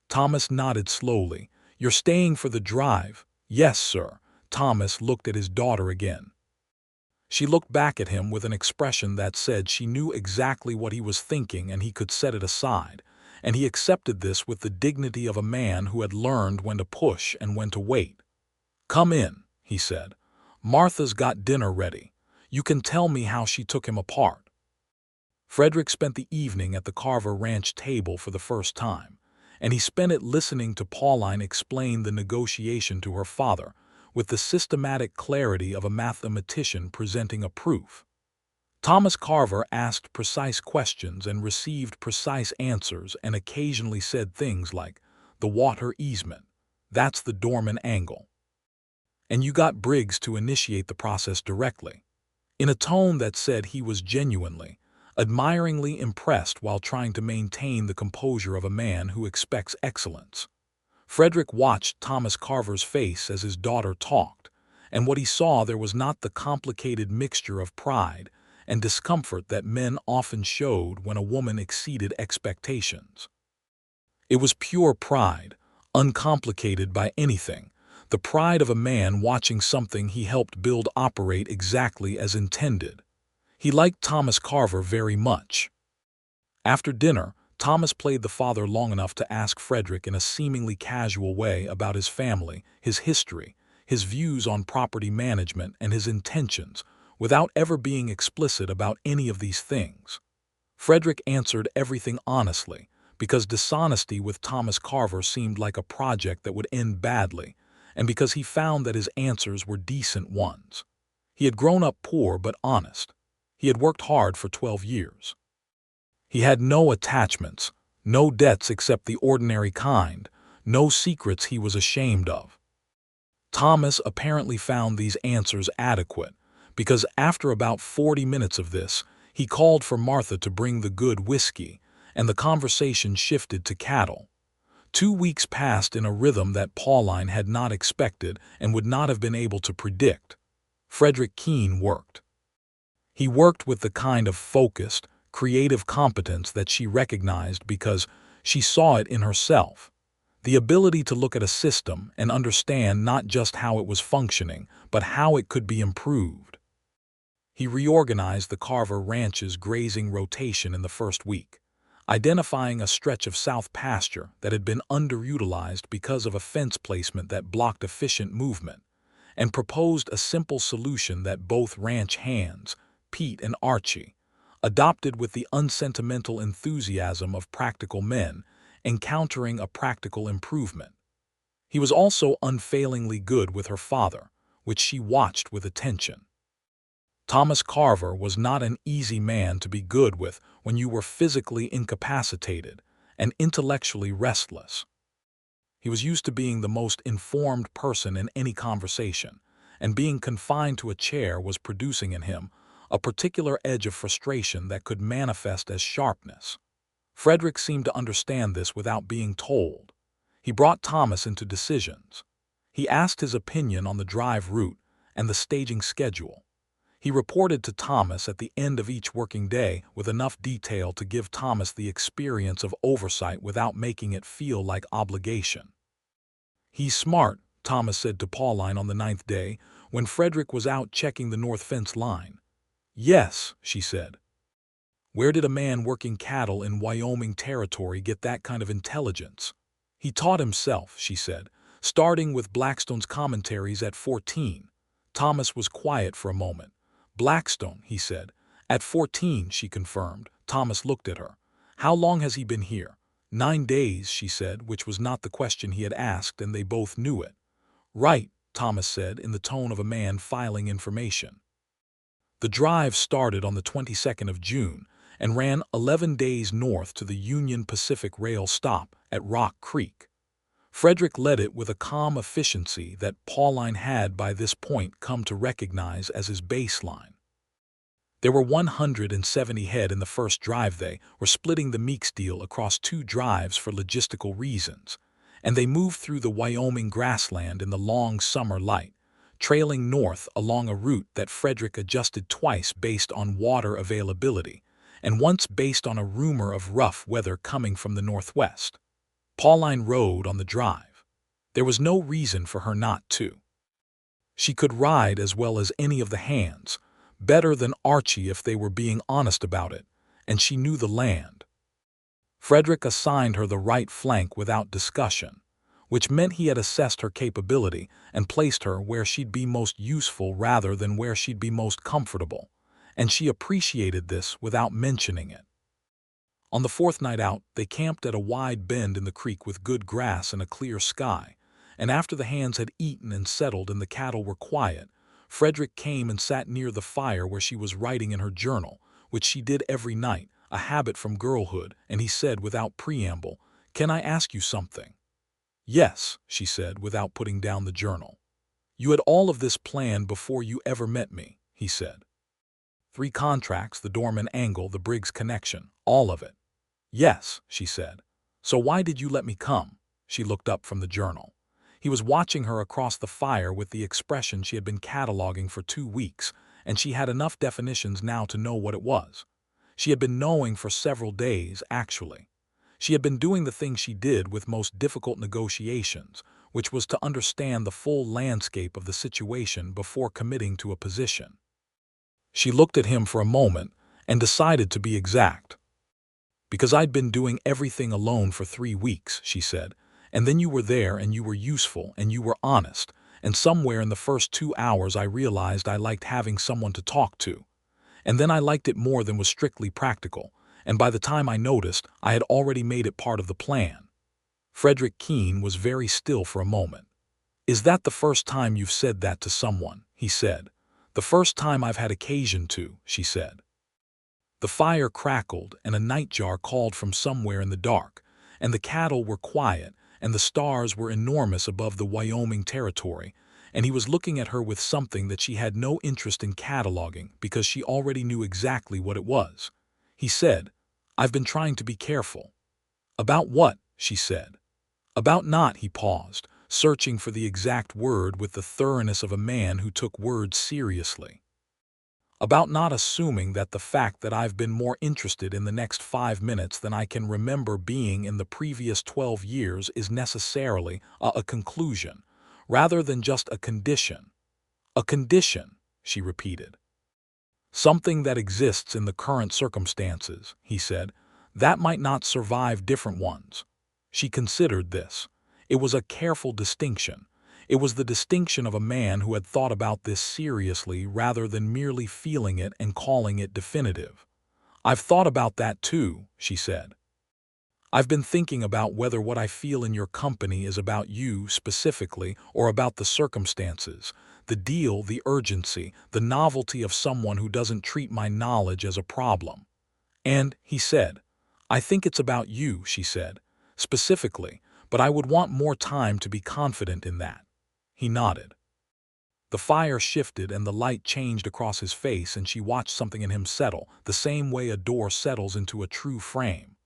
Thomas nodded slowly. "You're staying for the drive?" "Yes, sir." Thomas looked at his daughter again. She looked back at him with an expression that said she knew exactly what he was thinking and he could set it aside, and he accepted this with the dignity of a man who had learned when to push and when to wait. "Come in," he said. "Martha's got dinner ready. You can tell me how she took him apart." Frederick spent the evening at the Carver Ranch table for the first time, and he spent it listening to Pauline explain the negotiation to her father with the systematic clarity of a mathematician presenting a proof. Thomas Carver asked precise questions and received precise answers and occasionally said things like, "The water easement, that's the Dorman angle. And you got Briggs to initiate the process directly," in a tone that said he was genuinely, admiringly impressed while trying to maintain the composure of a man who expects excellence. Frederick watched Thomas Carver's face as his daughter talked, and what he saw there was not the complicated mixture of pride and discomfort that men often showed when a woman exceeded expectations. It was pure pride, uncomplicated by anything, the pride of a man watching something he helped build operate exactly as intended. He liked Thomas Carver very much. After dinner, Thomas played the father long enough to ask Frederick in a seemingly casual way about his family, his history, his views on property management, and his intentions, without ever being explicit about any of these things. Frederick answered everything honestly, because dishonesty with Thomas Carver seemed like a project that would end badly, and because he found that his answers were decent ones. He had grown up poor but honest. He had worked hard for 12 years. He had no attachments, no debts except the ordinary kind, no secrets he was ashamed of. Thomas apparently found these answers adequate, because after about 40 minutes of this, he called for Martha to bring the good whiskey, and the conversation shifted to cattle. 2 weeks passed in a rhythm that Pauline had not expected and would not have been able to predict. Frederick Keene worked. He worked with the kind of focused, creative competence that she recognized because she saw it in herself. The ability to look at a system and understand not just how it was functioning, but how it could be improved. He reorganized the Carver Ranch's grazing rotation in the first week, identifying a stretch of south pasture that had been underutilized because of a fence placement that blocked efficient movement, and proposed a simple solution that both ranch hands, Pete and Archie, adopted with the unsentimental enthusiasm of practical men encountering a practical improvement. He was also unfailingly good with her father, which she watched with attention. Thomas Carver was not an easy man to be good with when you were physically incapacitated and intellectually restless. He was used to being the most informed person in any conversation, and being confined to a chair was producing in him a particular edge of frustration that could manifest as sharpness. Frederick seemed to understand this without being told. He brought Thomas into decisions. He asked his opinion on the drive route and the staging schedule. He reported to Thomas at the end of each working day with enough detail to give Thomas the experience of oversight without making it feel like obligation. "He's smart," Thomas said to Pauline on the 9th day, when Frederick was out checking the north fence line. "Yes," she said. "Where did a man working cattle in Wyoming territory get that kind of intelligence?" "He taught himself," she said, starting with Blackstone's commentaries at 14. Thomas was quiet for a moment. "Blackstone," he said. "At 14, she confirmed. Thomas looked at her. "How long has he been here?" 9 days, she said, which was not the question he had asked, and they both knew it. "Right," Thomas said in the tone of a man filing information. The drive started on the 22nd of June and ran 11 days north to the Union Pacific Rail stop at Rock Creek. Frederick led it with a calm efficiency that Pauline had by this point come to recognize as his baseline. There were 170 head in the first drive. They were splitting the Meeks deal across 2 drives for logistical reasons, and they moved through the Wyoming grassland in the long summer light, trailing north along a route that Frederick adjusted twice based on water availability, and once based on a rumor of rough weather coming from the northwest. Pauline rode on the drive. There was no reason for her not to. She could ride as well as any of the hands, better than Archie if they were being honest about it, and she knew the land. Frederick assigned her the right flank without discussion, which meant he had assessed her capability and placed her where she'd be most useful rather than where she'd be most comfortable, and she appreciated this without mentioning it. On the 4th night out, they camped at a wide bend in the creek with good grass and a clear sky, and after the hands had eaten and settled and the cattle were quiet, Frederick came and sat near the fire where she was writing in her journal, which she did every night, a habit from girlhood, and he said without preamble, "Can I ask you something?" "Yes," she said without putting down the journal. "You had all of this planned before you ever met me," he said. 3 contracts, the Dorman angle, the Briggs connection, all of it. "Yes," she said. "So why did you let me come?" She looked up from the journal. He was watching her across the fire with the expression she had been cataloging for 2 weeks, and she had enough definitions now to know what it was. She had been knowing for several days, actually. She had been doing the thing she did with most difficult negotiations, which was to understand the full landscape of the situation before committing to a position. She looked at him for a moment and decided to be exact. "Because I'd been doing everything alone for 3 weeks," she said, "and then you were there and you were useful and you were honest, and somewhere in the first 2 hours I realized I liked having someone to talk to. And then I liked it more than was strictly practical, and by the time I noticed, I had already made it part of the plan." Frederick Keene was very still for a moment. "Is that the first time you've said that to someone?" he said. "The first time I've had occasion to," she said. The fire crackled and a nightjar called from somewhere in the dark, and the cattle were quiet and the stars were enormous above the Wyoming territory, and he was looking at her with something that she had no interest in cataloging because she already knew exactly what it was. He said, "I've been trying to be careful." "About what?" she said. "About not," he paused, searching for the exact word with the thoroughness of a man who took words seriously. About not assuming that the fact that I've been more interested in the next 5 minutes than I can remember being in the previous 12 years is necessarily a conclusion, rather than just a condition. A condition, she repeated. Something that exists in the current circumstances, he said, that might not survive different ones. She considered this. It was a careful distinction. It was the distinction of a man who had thought about this seriously rather than merely feeling it and calling it definitive. I've thought about that too, she said. I've been thinking about whether what I feel in your company is about you specifically or about the circumstances, the deal, the urgency, the novelty of someone who doesn't treat my knowledge as a problem. And, he said, I think it's about you, she said, specifically, but I would want more time to be confident in that. He nodded. The fire shifted and the light changed across his face, and she watched something in him settle, the same way a door settles into a true frame.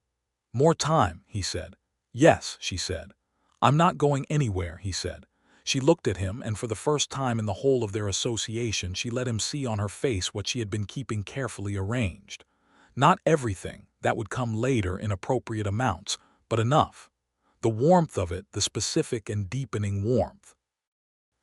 More time, he said. Yes, she said. I'm not going anywhere, he said. She looked at him, and for the first time in the whole of their association, she let him see on her face what she had been keeping carefully arranged. Not everything, that would come later in appropriate amounts, but enough. The warmth of it, the specific and deepening warmth.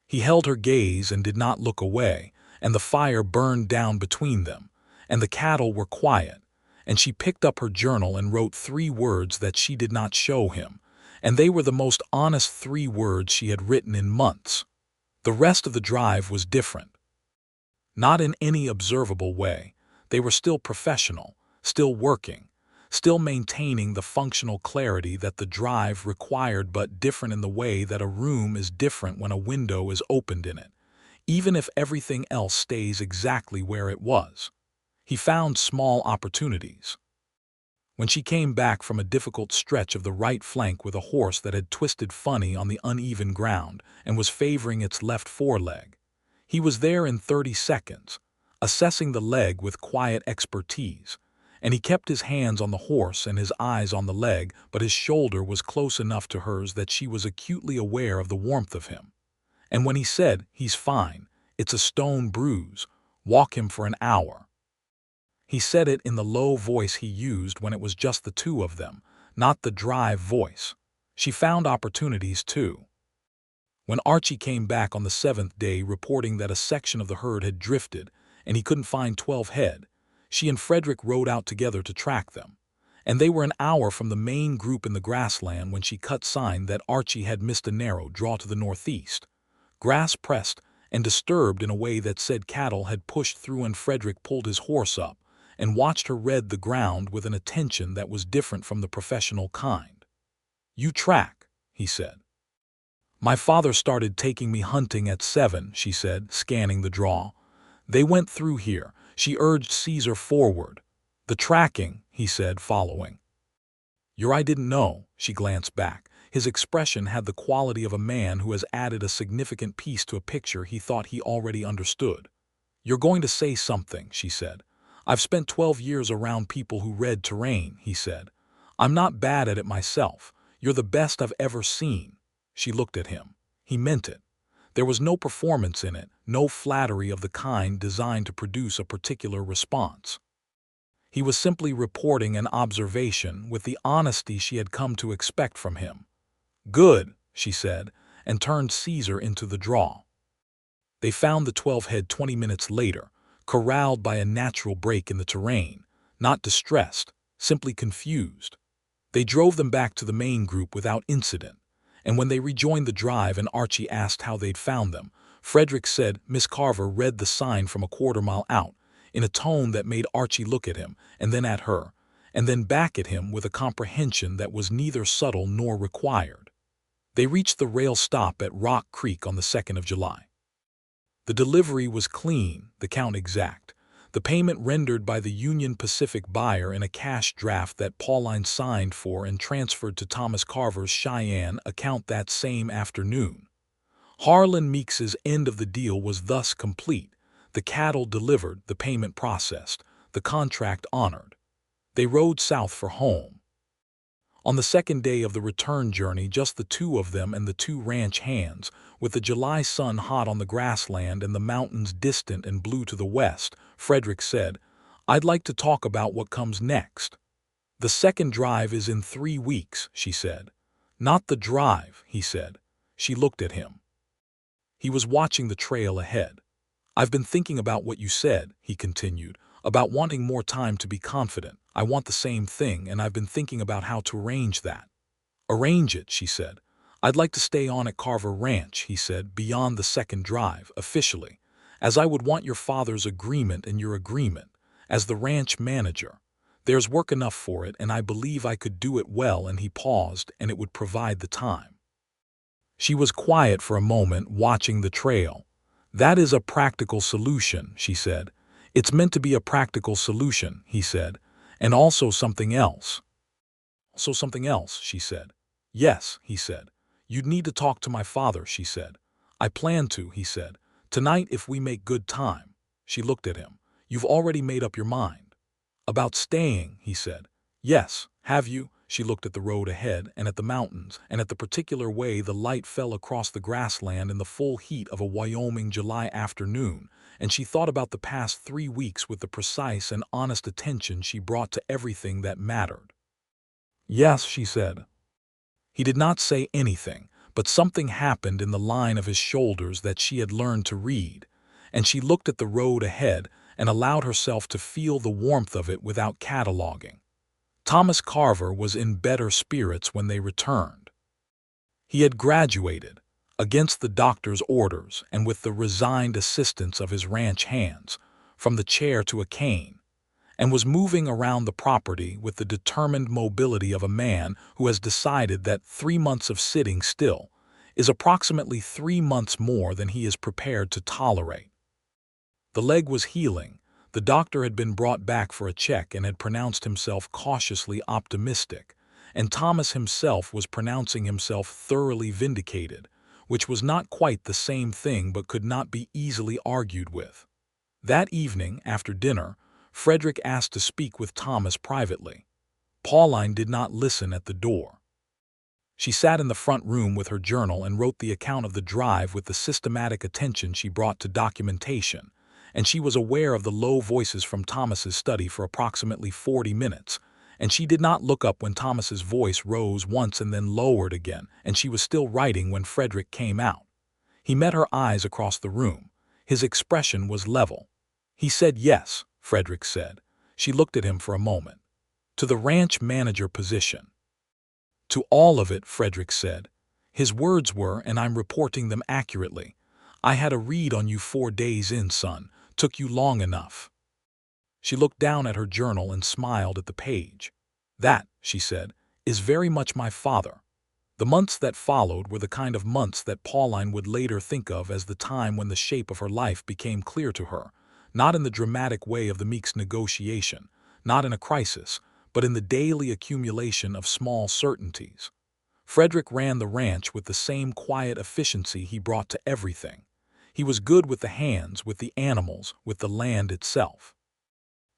He held her gaze and did not look away, and the fire burned down between them, and the cattle were quiet, and she picked up her journal and wrote 3 words that she did not show him, and they were the most honest 3 words she had written in months. The rest of the drive was different. Not in any observable way. They were still professional, still working, still maintaining the functional clarity that the drive required, but different in the way that a room is different when a window is opened in it, even if everything else stays exactly where it was. He found small opportunities. When she came back from a difficult stretch of the right flank with a horse that had twisted funny on the uneven ground and was favoring its left foreleg, he was there in 30 seconds, assessing the leg with quiet expertise, and he kept his hands on the horse and his eyes on the leg, but his shoulder was close enough to hers that she was acutely aware of the warmth of him. And when he said, "He's fine, it's a stone bruise, walk him for an hour," he said it in the low voice he used when it was just the two of them, not the drive voice. She found opportunities too. When Archie came back on the 7th day reporting that a section of the herd had drifted and he couldn't find 12 head, she and Frederick rode out together to track them. And they were an hour from the main group in the grassland when she cut sign that Archie had missed a narrow draw to the northeast. Grass pressed and disturbed in a way that said cattle had pushed through, and Frederick pulled his horse up and watched her read the ground with an attention that was different from the professional kind. "You track," he said. "My father started taking me hunting at 7, she said, scanning the draw. "They went through here." She urged Caesar forward. "The tracking," he said, following. "I didn't know." She glanced back. His expression had the quality of a man who has added a significant piece to a picture he thought he already understood. "You're going to say something," she said. "I've spent 12 years around people who read terrain," he said. "I'm not bad at it myself. You're the best I've ever seen." She looked at him. He meant it. There was no performance in it, no flattery of the kind designed to produce a particular response. He was simply reporting an observation with the honesty she had come to expect from him. "Good," she said, and turned Caesar into the draw. They found the 12 head 20 minutes later, corralled by a natural break in the terrain, not distressed, simply confused. They drove them back to the main group without incident, and when they rejoined the drive and Archie asked how they'd found them, Frederick said Miss Carver read the sign from a quarter-mile out, in a tone that made Archie look at him, and then at her, and then back at him with a comprehension that was neither subtle nor required. They reached the rail stop at Rock Creek on the 2nd of July. The delivery was clean, the count exact, the payment rendered by the Union Pacific buyer in a cash draft that Pauline signed for and transferred to Thomas Carver's Cheyenne account that same afternoon. Harlan Meeks's end of the deal was thus complete, the cattle delivered, the payment processed, the contract honored. They rode south for home. On the second day of the return journey, just the two of them and the two ranch hands, with the July sun hot on the grassland and the mountains distant and blue to the west, Frederick said, "I'd like to talk about what comes next." "The second drive is in 3 weeks," she said. "Not the drive," he said. She looked at him. He was watching the trail ahead. "I've been thinking about what you said," he continued, "about wanting more time to be confident. I want the same thing, and I've been thinking about how to arrange that." "Arrange it," she said. "I'd like to stay on at Carver Ranch," he said, "beyond the second drive, officially, as I would want your father's agreement and your agreement, as the ranch manager. There's work enough for it, and I believe I could do it well," and he paused, "and it would provide the time." She was quiet for a moment, watching the trail. "That is a practical solution," she said. "It's meant to be a practical solution," he said, "and also something else." "Also something else," she said. "Yes," he said. "You'd need to talk to my father," she said. "I plan to," he said. "Tonight if we make good time." She looked at him. "You've already made up your mind." "About staying," he said. "Yes, have you?" She looked at the road ahead, and at the mountains, and at the particular way the light fell across the grassland in the full heat of a Wyoming July afternoon, and she thought about the past 3 weeks with the precise and honest attention she brought to everything that mattered. "Yes," she said. He did not say anything, but something happened in the line of his shoulders that she had learned to read, and she looked at the road ahead and allowed herself to feel the warmth of it without cataloging. Thomas Carver was in better spirits when they returned. He had graduated, against the doctor's orders and with the resigned assistance of his ranch hands, from the chair to a cane, and was moving around the property with the determined mobility of a man who has decided that 3 months of sitting still is approximately 3 months more than he is prepared to tolerate. The leg was healing. The doctor had been brought back for a check and had pronounced himself cautiously optimistic, and Thomas himself was pronouncing himself thoroughly vindicated, which was not quite the same thing but could not be easily argued with. That evening, after dinner, Frederick asked to speak with Thomas privately. Pauline did not listen at the door. She sat in the front room with her journal and wrote the account of the drive with the systematic attention she brought to documentation, and she was aware of the low voices from Thomas's study for approximately 40 minutes, and she did not look up when Thomas's voice rose once and then lowered again, and she was still writing when Frederick came out. He met her eyes across the room. His expression was level. He said yes, Frederick said. She looked at him for a moment. "To the ranch manager position." "To all of it," Frederick said. His words were, and I'm reporting them accurately, "I had a read on you 4 days in, son. Took you long enough." She looked down at her journal and smiled at the page. "That," she said, "is very much my father." The months that followed were the kind of months that Pauline would later think of as the time when the shape of her life became clear to her, not in the dramatic way of the Meeks negotiation, not in a crisis, but in the daily accumulation of small certainties. Frederick ran the ranch with the same quiet efficiency he brought to everything. He was good with the hands, with the animals, with the land itself.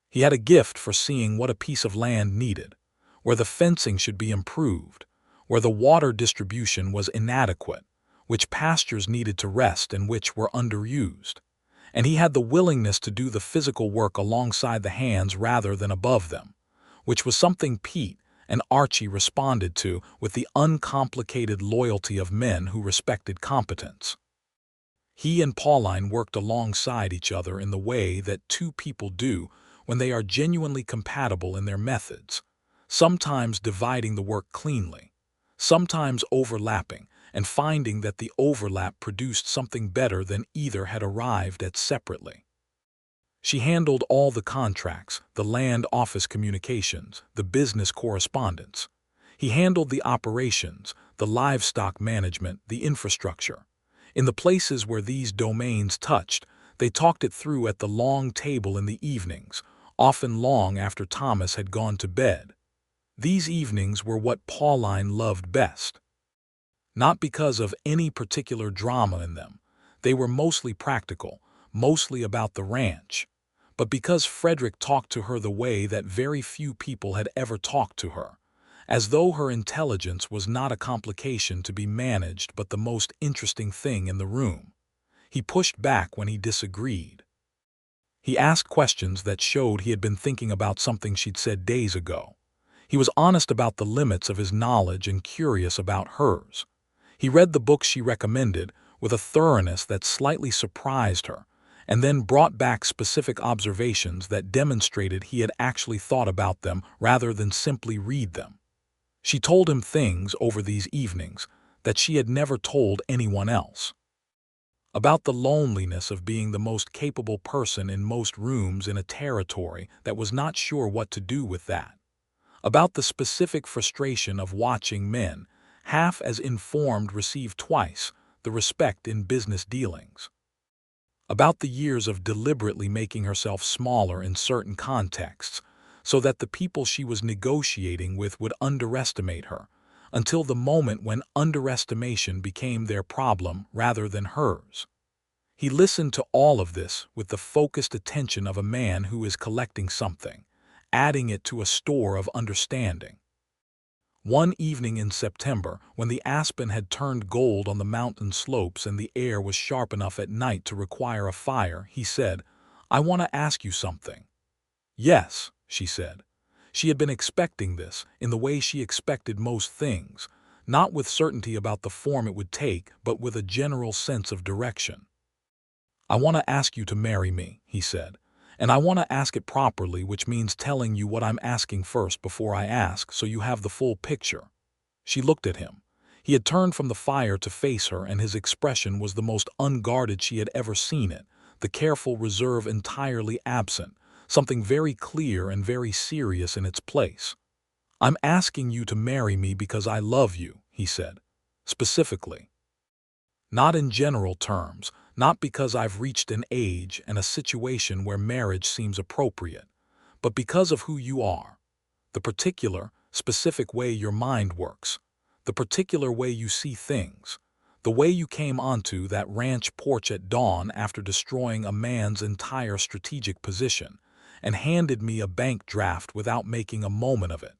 He had a gift for seeing what a piece of land needed, where the fencing should be improved, where the water distribution was inadequate, which pastures needed to rest and which were underused. And he had the willingness to do the physical work alongside the hands rather than above them, which was something Pete and Archie responded to with the uncomplicated loyalty of men who respected competence. He and Pauline worked alongside each other in the way that two people do when they are genuinely compatible in their methods, sometimes dividing the work cleanly, sometimes overlapping, and finding that the overlap produced something better than either had arrived at separately. She handled all the contracts, the land office communications, the business correspondence. He handled the operations, the livestock management, the infrastructure. In the places where these domains touched, they talked it through at the long table in the evenings, often long after Thomas had gone to bed. These evenings were what Pauline loved best. Not because of any particular drama in them. They were mostly practical, mostly about the ranch, but because Frederick talked to her the way that very few people had ever talked to her, as though her intelligence was not a complication to be managed but the most interesting thing in the room. He pushed back when he disagreed. He asked questions that showed he had been thinking about something she'd said days ago. He was honest about the limits of his knowledge and curious about hers. He read the books she recommended with a thoroughness that slightly surprised her, and then brought back specific observations that demonstrated he had actually thought about them rather than simply read them. She told him things over these evenings that she had never told anyone else. About the loneliness of being the most capable person in most rooms in a territory that was not sure what to do with that. About the specific frustration of watching men, half as informed, receive twice the respect in business dealings. About the years of deliberately making herself smaller in certain contexts so that the people she was negotiating with would underestimate her, until the moment when underestimation became their problem rather than hers. He listened to all of this with the focused attention of a man who is collecting something, adding it to a store of understanding. One evening in September, when the aspen had turned gold on the mountain slopes and the air was sharp enough at night to require a fire, he said, "I want to ask you something." "Yes," she said. She had been expecting this, in the way she expected most things, not with certainty about the form it would take, but with a general sense of direction. "I want to ask you to marry me," he said. "And I want to ask it properly, which means telling you what I'm asking first before I ask, so you have the full picture." She looked at him. He had turned from the fire to face her, and his expression was the most unguarded she had ever seen it, the careful reserve entirely absent, something very clear and very serious in its place. "I'm asking you to marry me because I love you," he said, specifically. "Not in general terms, not because I've reached an age and a situation where marriage seems appropriate, but because of who you are, the particular, specific way your mind works, the particular way you see things, the way you came onto that ranch porch at dawn after destroying a man's entire strategic position, and handed me a bank draft without making a moment of it.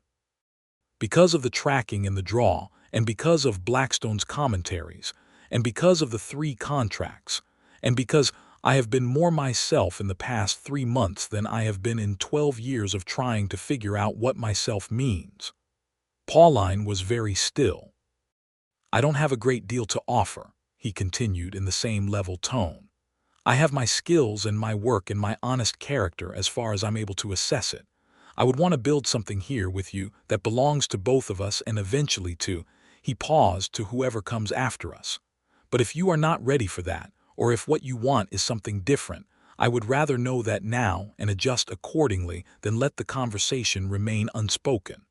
Because of the tracking in the draw, and because of Blackstone's commentaries, and because of the 3 contracts, and because I have been more myself in the past 3 months than I have been in 12 years of trying to figure out what myself means." Pauline was very still. "I don't have a great deal to offer," he continued in the same level tone. "I have my skills and my work and my honest character as far as I'm able to assess it. I would want to build something here with you that belongs to both of us and eventually to," he paused, "to whoever comes after us. But if you are not ready for that, or if what you want is something different, I would rather know that now and adjust accordingly than let the conversation remain unspoken."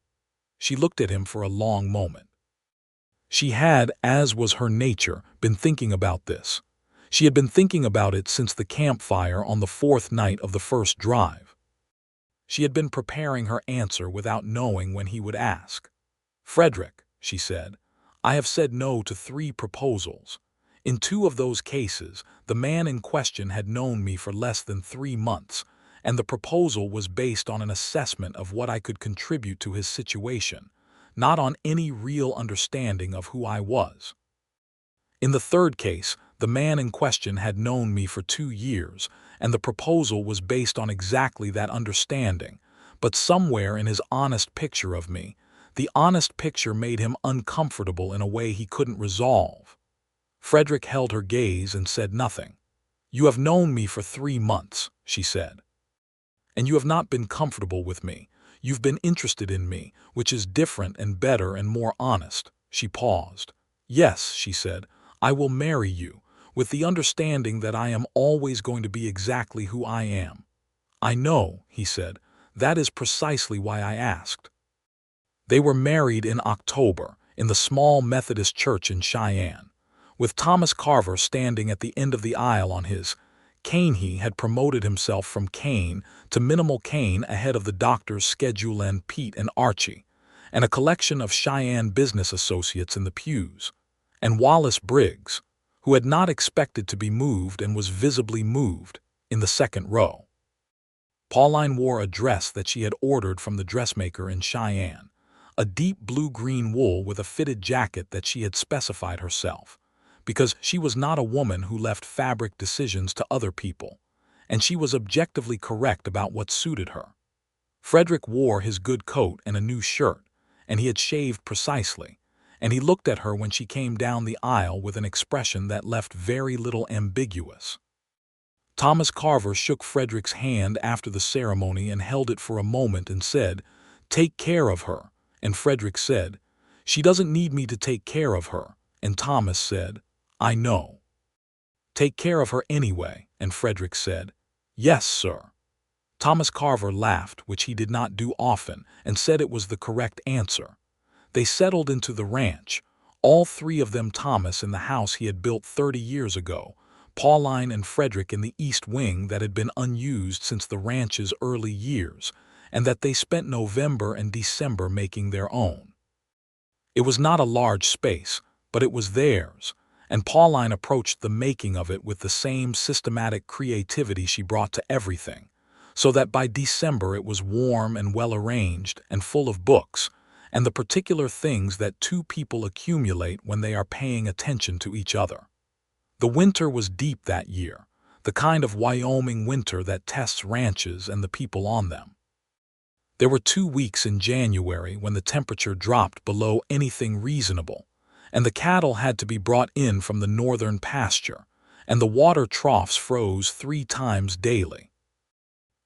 She looked at him for a long moment. She had, as was her nature, been thinking about this. She had been thinking about it since the campfire on the 4th night of the first drive. She had been preparing her answer without knowing when he would ask. "Frederick," she said, "I have said no to 3 proposals. In 2 of those cases, the man in question had known me for less than 3 months, and the proposal was based on an assessment of what I could contribute to his situation, not on any real understanding of who I was. In the 3rd case, the man in question had known me for 2 years, and the proposal was based on exactly that understanding, but somewhere in his honest picture of me, the honest picture made him uncomfortable in a way he couldn't resolve." Frederick held her gaze and said nothing. "You have known me for 3 months," she said. "And you have not been comfortable with me. You've been interested in me, which is different and better and more honest." She paused. "Yes," she said, "I will marry you, with the understanding that I am always going to be exactly who I am." "I know," he said. "That is precisely why I asked." They were married in October, in the small Methodist church in Cheyenne, with Thomas Carver standing at the end of the aisle on his cane. He had promoted himself from cane to minimal cane ahead of the doctor's schedule and Pete and Archie, and a collection of Cheyenne business associates in the pews, and Wallace Briggs, who had not expected to be moved and was visibly moved, in the 2nd row. Pauline wore a dress that she had ordered from the dressmaker in Cheyenne, a deep blue-green wool with a fitted jacket that she had specified herself, because she was not a woman who left fabric decisions to other people, and she was objectively correct about what suited her. Frederick wore his good coat and a new shirt, and he had shaved precisely, and he looked at her when she came down the aisle with an expression that left very little ambiguous. Thomas Carver shook Frederick's hand after the ceremony and held it for a moment and said, "Take care of her," and Frederick said, "She doesn't need me to take care of her," and Thomas said, "I know." "Take care of her anyway," and Frederick said, "Yes, sir." Thomas Carver laughed, which he did not do often, and said it was the correct answer. They settled into the ranch, all three of them, Thomas in the house he had built 30 years ago, Pauline and Frederick in the east wing that had been unused since the ranch's early years, and that they spent November and December making their own. It was not a large space, but it was theirs, and Pauline approached the making of it with the same systematic creativity she brought to everything, so that by December it was warm and well-arranged and full of books, and the particular things that two people accumulate when they are paying attention to each other. The winter was deep that year, the kind of Wyoming winter that tests ranches and the people on them. There were 2 weeks in January when the temperature dropped below anything reasonable, and the cattle had to be brought in from the northern pasture, and the water troughs froze 3 times daily.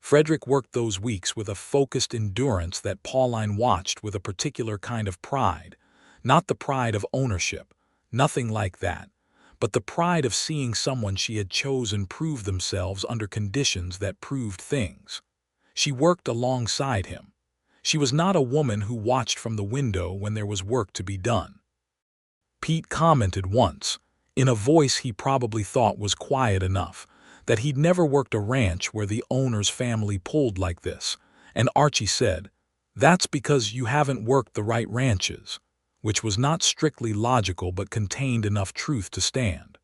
Frederick worked those weeks with a focused endurance that Pauline watched with a particular kind of pride, not the pride of ownership, nothing like that, but the pride of seeing someone she had chosen prove themselves under conditions that proved things. She worked alongside him. She was not a woman who watched from the window when there was work to be done. Pete commented once, in a voice he probably thought was quiet enough, that he'd never worked a ranch where the owner's family pulled like this, and Archie said, "That's because you haven't worked the right ranches," which was not strictly logical but contained enough truth to stand.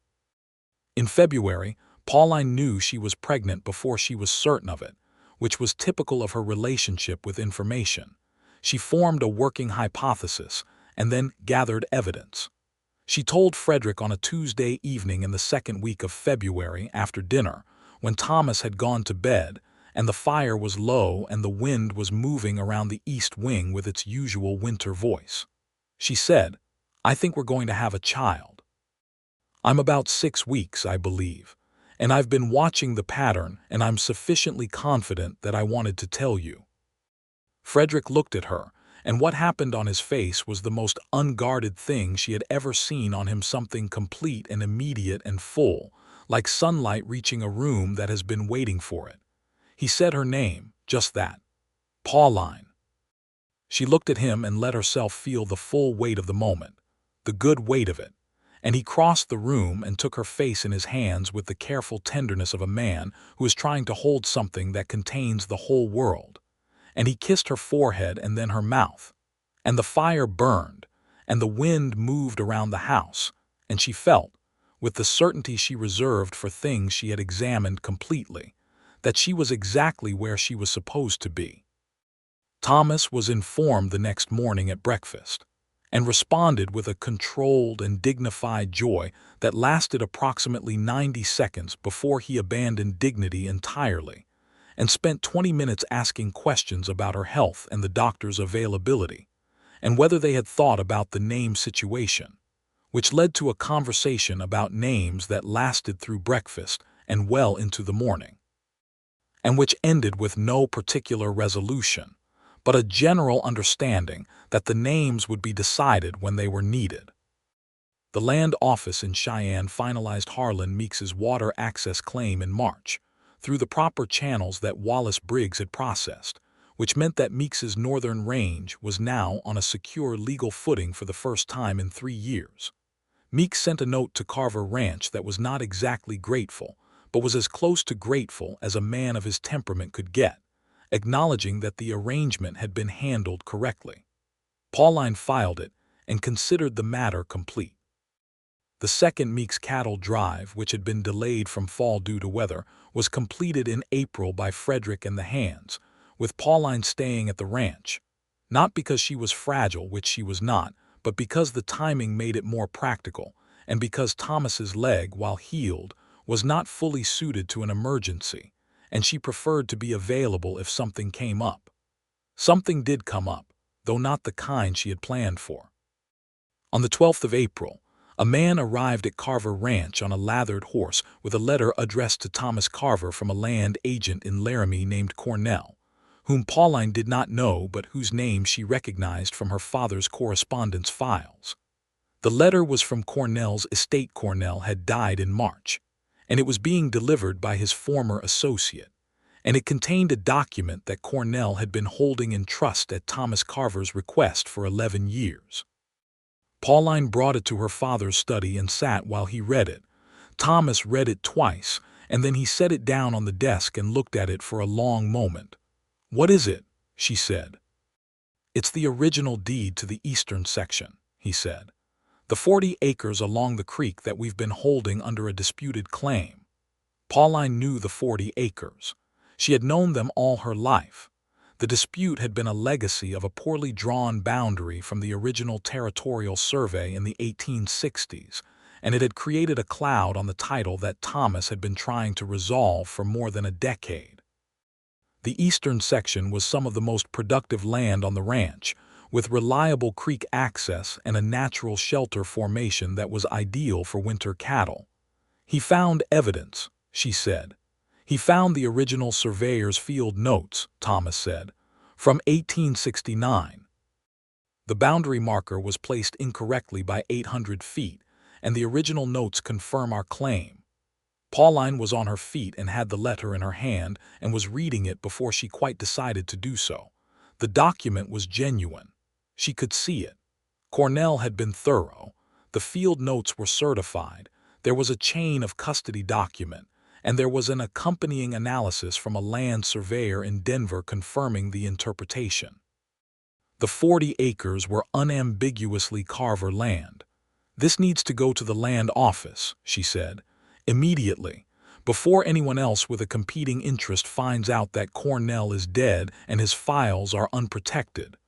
In February, Pauline knew she was pregnant before she was certain of it, which was typical of her relationship with information. She formed a working hypothesis and then gathered evidence. She told Frederick on a Tuesday evening in the second week of February after dinner, when Thomas had gone to bed and the fire was low and the wind was moving around the east wing with its usual winter voice. She said, "I think we're going to have a child. I'm about 6 weeks, I believe, and I've been watching the pattern and I'm sufficiently confident that I wanted to tell you." Frederick looked at her, and what happened on his face was the most unguarded thing she had ever seen on him, something complete and immediate and full, like sunlight reaching a room that has been waiting for it. He said her name, just that. Pauline. She looked at him and let herself feel the full weight of the moment, the good weight of it, and he crossed the room and took her face in his hands with the careful tenderness of a man who is trying to hold something that contains the whole world. And he kissed her forehead and then her mouth, and the fire burned, and the wind moved around the house, and she felt, with the certainty she reserved for things she had examined completely, that she was exactly where she was supposed to be. Thomas was informed the next morning at breakfast, and responded with a controlled and dignified joy that lasted approximately 90 seconds before he abandoned dignity entirely, and spent 20 minutes asking questions about her health and the doctor's availability, and whether they had thought about the name situation, which led to a conversation about names that lasted through breakfast and well into the morning, and which ended with no particular resolution, but a general understanding that the names would be decided when they were needed. The land office in Cheyenne finalized Harlan Meeks's water access claim in March, through the proper channels that Wallace Briggs had processed, which meant that Meeks's northern range was now on a secure legal footing for the first time in 3 years. Meeks sent a note to Carver Ranch that was not exactly grateful, but was as close to grateful as a man of his temperament could get, acknowledging that the arrangement had been handled correctly. Pauline filed it and considered the matter complete. The second Meeks cattle drive, which had been delayed from fall due to weather, was completed in April by Frederick and the hands, with Pauline staying at the ranch. Not because she was fragile, which she was not, but because the timing made it more practical, and because Thomas's leg, while healed, was not fully suited to an emergency, and she preferred to be available if something came up. Something did come up, though not the kind she had planned for. On the 12th of April, a man arrived at Carver Ranch on a lathered horse with a letter addressed to Thomas Carver from a land agent in Laramie named Cornell, whom Pauline did not know but whose name she recognized from her father's correspondence files. The letter was from Cornell's estate. Cornell had died in March, and it was being delivered by his former associate, and it contained a document that Cornell had been holding in trust at Thomas Carver's request for 11 years. Pauline brought it to her father's study and sat while he read it. Thomas read it twice, and then he set it down on the desk and looked at it for a long moment. "What is it?" she said. "It's the original deed to the eastern section," he said. "The 40 acres along the creek that we've been holding under a disputed claim." Pauline knew the 40 acres. She had known them all her life. The dispute had been a legacy of a poorly drawn boundary from the original territorial survey in the 1860s, and it had created a cloud on the title that Thomas had been trying to resolve for more than a decade. The eastern section was some of the most productive land on the ranch, with reliable creek access and a natural shelter formation that was ideal for winter cattle. "He found evidence," she said. "He found the original surveyor's field notes," Thomas said, "from 1869. The boundary marker was placed incorrectly by 800 feet, and the original notes confirm our claim." Pauline was on her feet and had the letter in her hand and was reading it before she quite decided to do so. The document was genuine. She could see it. Cornell had been thorough. The field notes were certified. There was a chain of custody document, and there was an accompanying analysis from a land surveyor in Denver confirming the interpretation. The 40 acres were unambiguously Carver land. "This needs to go to the land office," she said, "immediately, before anyone else with a competing interest finds out that Cornell is dead and his files are unprotected."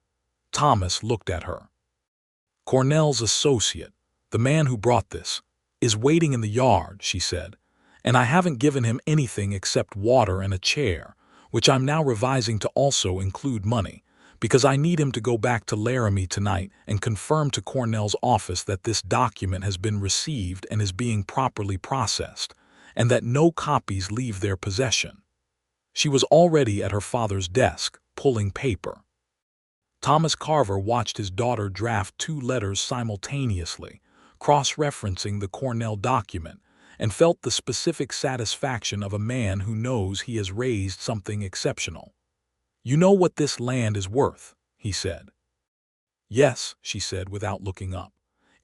Thomas looked at her. "Cornell's associate, the man who brought this, is waiting in the yard," she said, "and I haven't given him anything except water and a chair, which I'm now revising to also include money, because I need him to go back to Laramie tonight and confirm to Cornell's office that this document has been received and is being properly processed, and that no copies leave their possession." She was already at her father's desk, pulling paper. Thomas Carver watched his daughter draft 2 letters simultaneously, cross-referencing the Cornell document, and felt the specific satisfaction of a man who knows he has raised something exceptional. "You know what this land is worth," he said. "Yes," she said without looking up.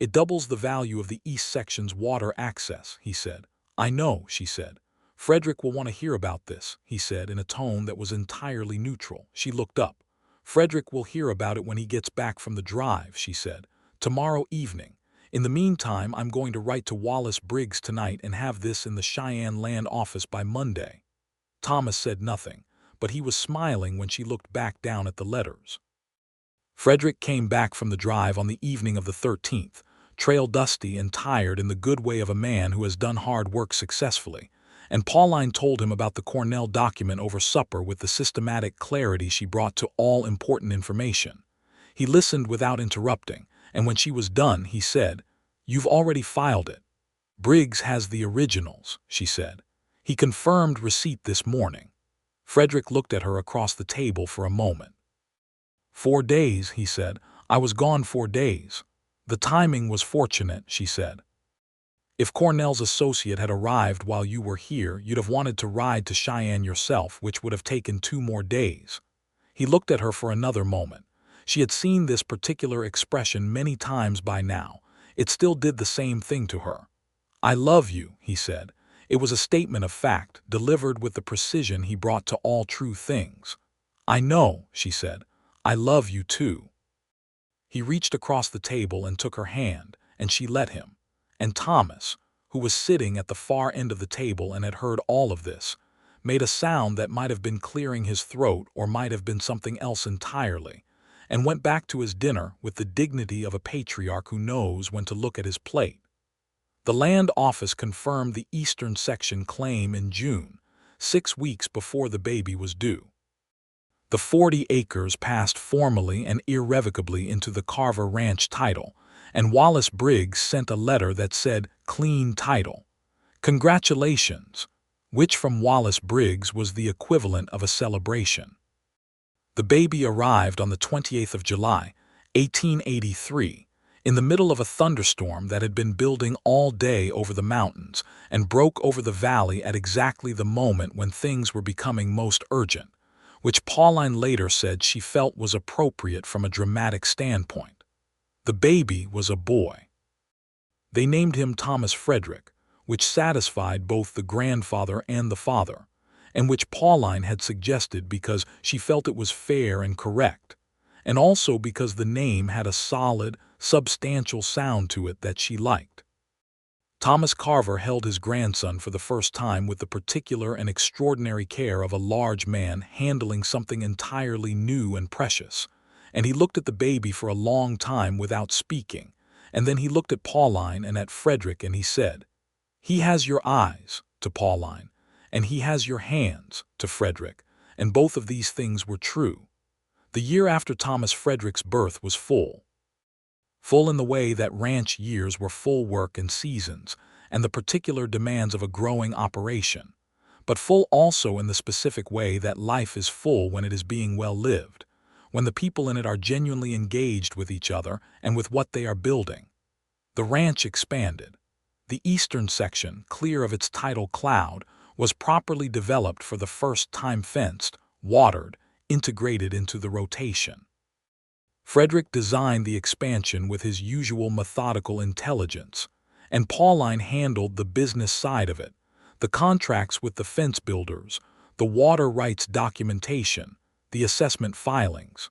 "It doubles the value of the east section's water access," he said. "I know," she said. "Frederick will want to hear about this," he said in a tone that was entirely neutral. She looked up. "Frederick will hear about it when he gets back from the drive," she said. "Tomorrow evening. In the meantime, I'm going to write to Wallace Briggs tonight and have this in the Cheyenne land office by Monday." Thomas said nothing, but he was smiling when she looked back down at the letters. Frederick came back from the drive on the evening of the 13th, trail dusty and tired in the good way of a man who has done hard work successfully, and Pauline told him about the Cornell document over supper with the systematic clarity she brought to all important information. He listened without interrupting, and when she was done, he said, "You've already filed it." "Briggs has the originals," she said. "He confirmed receipt this morning." Frederick looked at her across the table for a moment. "4 days," he said. "I was gone 4 days. The timing was fortunate," she said. "If Cornell's associate had arrived while you were here, you'd have wanted to ride to Cheyenne yourself, which would have taken 2 more days." He looked at her for another moment. She had seen this particular expression many times by now. It still did the same thing to her. "I love you," he said. It was a statement of fact, delivered with the precision he brought to all true things. "I know," she said. "I love you too." He reached across the table and took her hand, and she let him. And Thomas, who was sitting at the far end of the table and had heard all of this, made a sound that might have been clearing his throat or might have been something else entirely, and went back to his dinner with the dignity of a patriarch who knows when to look at his plate. The land office confirmed the eastern section claim in June, 6 weeks before the baby was due. The 40 acres passed formally and irrevocably into the Carver Ranch title, and Wallace Briggs sent a letter that said, "Clean title. Congratulations," which from Wallace Briggs was the equivalent of a celebration. The baby arrived on the 28th of July, 1883, in the middle of a thunderstorm that had been building all day over the mountains and broke over the valley at exactly the moment when things were becoming most urgent, which Pauline later said she felt was appropriate from a dramatic standpoint. The baby was a boy. They named him Thomas Frederick, which satisfied both the grandfather and the father, and which Pauline had suggested because she felt it was fair and correct, and also because the name had a solid, substantial sound to it that she liked. Thomas Carver held his grandson for the first time with the particular and extraordinary care of a large man handling something entirely new and precious, and he looked at the baby for a long time without speaking, and then he looked at Pauline and at Frederick and he said, "He has your eyes," to Pauline, "and he has your hands," to Frederick, and both of these things were true. The year after Thomas Frederick's birth was full in the way that ranch years were full work and seasons, and the particular demands of a growing operation, but full also in the specific way that life is full when it is being well lived, when the people in it are genuinely engaged with each other and with what they are building. The ranch expanded. The eastern section, clear of its tidal cloud, was properly developed for the first time, fenced, watered, integrated into the rotation. Frederick designed the expansion with his usual methodical intelligence, and Pauline handled the business side of it, the contracts with the fence builders, the water rights documentation, the assessment filings.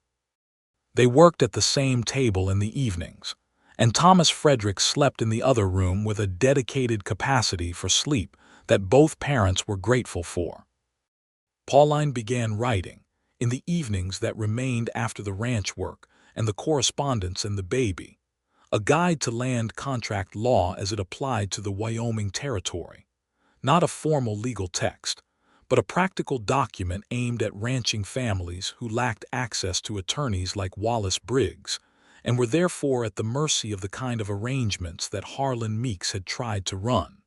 They worked at the same table in the evenings, and Thomas Frederick slept in the other room with a dedicated capacity for sleep that both parents were grateful for. Pauline began writing, in the evenings that remained after the ranch work and the correspondence and the baby, a guide to land contract law as it applied to the Wyoming territory. Not a formal legal text, but a practical document aimed at ranching families who lacked access to attorneys like Wallace Briggs, and were therefore at the mercy of the kind of arrangements that Harlan Meeks had tried to run.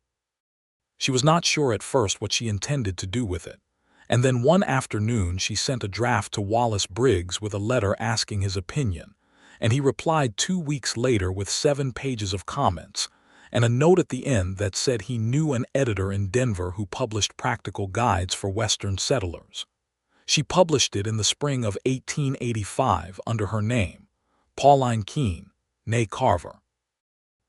She was not sure at first what she intended to do with it, and then one afternoon she sent a draft to Wallace Briggs with a letter asking his opinion, and he replied 2 weeks later with 7 pages of comments, and a note at the end that said he knew an editor in Denver who published practical guides for Western settlers. She published it in the spring of 1885 under her name, Pauline née Carver.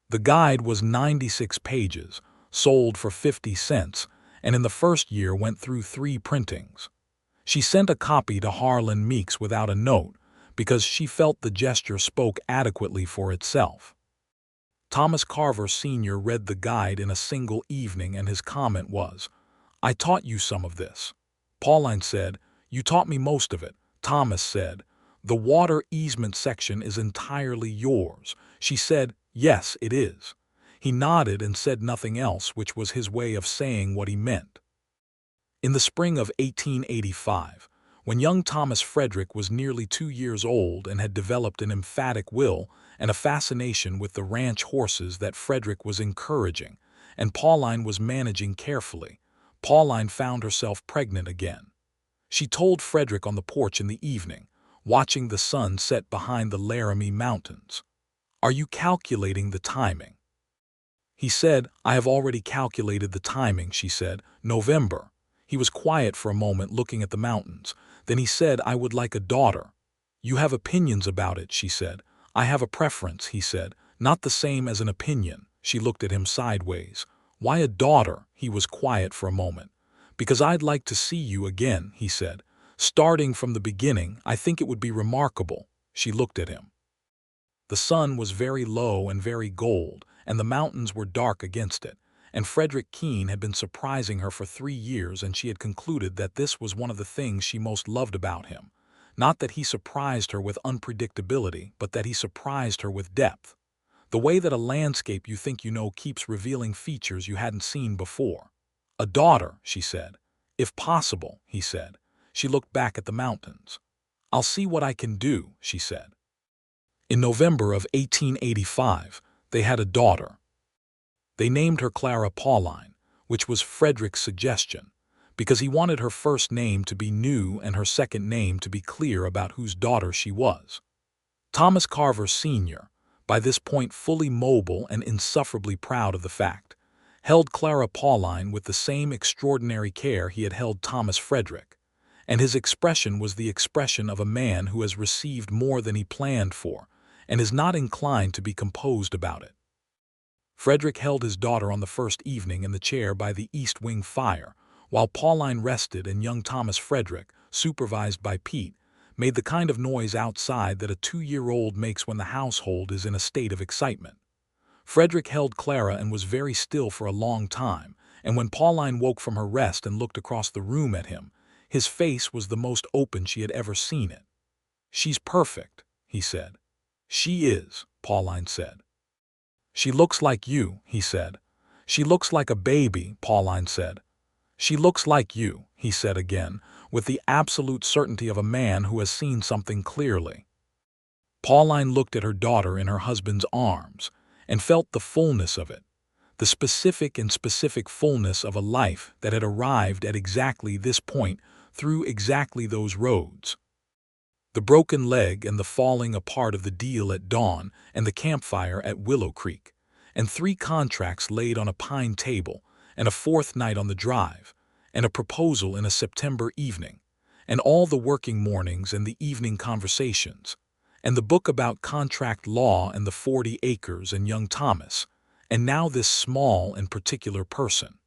The guide was 96 pages, sold for 50 cents, and in the first year went through 3 printings. She sent a copy to Harlan Meeks without a note because she felt the gesture spoke adequately for itself. Thomas Carver Sr. read the guide in a single evening, and his comment was, "I taught you some of this." Pauline said, "You taught me most of it." Thomas said, "The water easement section is entirely yours." She said, "Yes, it is." He nodded and said nothing else, which was his way of saying what he meant. In the spring of 1885, when young Thomas Frederick was nearly 2 years old and had developed an emphatic will and a fascination with the ranch horses that Frederick was encouraging, and Pauline was managing carefully, Pauline found herself pregnant again. She told Frederick on the porch in the evening, watching the sun set behind the Laramie Mountains, "Are you calculating the timing?" He said, "I have already calculated the timing," she said. "November." He was quiet for a moment looking at the mountains. Then he said, "I would like a daughter." "You have opinions about it," she said. "I have a preference," he said. "Not the same as an opinion." She looked at him sideways. "Why a daughter?" He was quiet for a moment. "Because I'd like to see you again," he said. "Starting from the beginning, I think it would be remarkable." She looked at him. The sun was very low and very gold, and the mountains were dark against it, and Frederick Keene had been surprising her for 3 years, and she had concluded that this was one of the things she most loved about him, Not that he surprised her with unpredictability, but that he surprised her with depth. The way that a landscape you think you know keeps revealing features you hadn't seen before. "A daughter," she said. "If possible," he said. She looked back at the mountains. "I'll see what I can do," she said. In November of 1885, they had a daughter. They named her Clara Pauline, which was Frederick's suggestion, because he wanted her first name to be new and her second name to be clear about whose daughter she was. Thomas Carver Sr., by this point fully mobile and insufferably proud of the fact, held Clara Pauline with the same extraordinary care he had held Thomas Frederick, and his expression was the expression of a man who has received more than he planned for and is not inclined to be composed about it. Frederick held his daughter on the first evening in the chair by the east wing fire, while Pauline rested and young Thomas Frederick, supervised by Pete, made the kind of noise outside that a 2-year-old makes when the household is in a state of excitement. Frederick held Clara and was very still for a long time, and when Pauline woke from her rest and looked across the room at him, his face was the most open she had ever seen it. "She's perfect," he said. "She is," Pauline said. "She looks like you," he said. "She looks like a baby," Pauline said. "She looks like you," he said again, with the absolute certainty of a man who has seen something clearly. Pauline looked at her daughter in her husband's arms and felt the fullness of it, the specific and specific fullness of a life that had arrived at exactly this point through exactly those roads. The broken leg and the falling apart of the deal at dawn and the campfire at Willow Creek, and 3 contracts laid on a pine table, and a 4th night on the drive, and a proposal in a September evening, and all the working mornings and the evening conversations, and the book about contract law and the 40 acres and young Thomas, and now this small and particular person.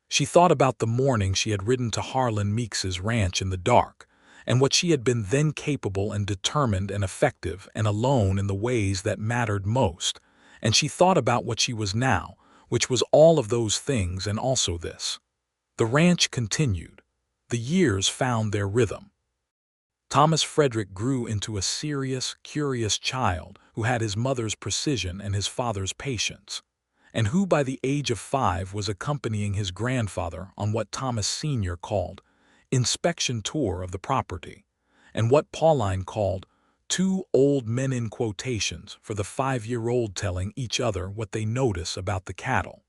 She thought about the morning she had ridden to Harlan Meeks's ranch in the dark, and what she had been then capable and determined and effective and alone in the ways that mattered most, and she thought about what she was now, which was all of those things and also this. The ranch continued. The years found their rhythm. Thomas Frederick grew into a serious, curious child who had his mother's precision and his father's patience, and who by the age of 5 was accompanying his grandfather on what Thomas Sr. called inspection tour of the property, and what Pauline called 2 old men in quotations for the 5-year-old telling each other what they notice about the cattle.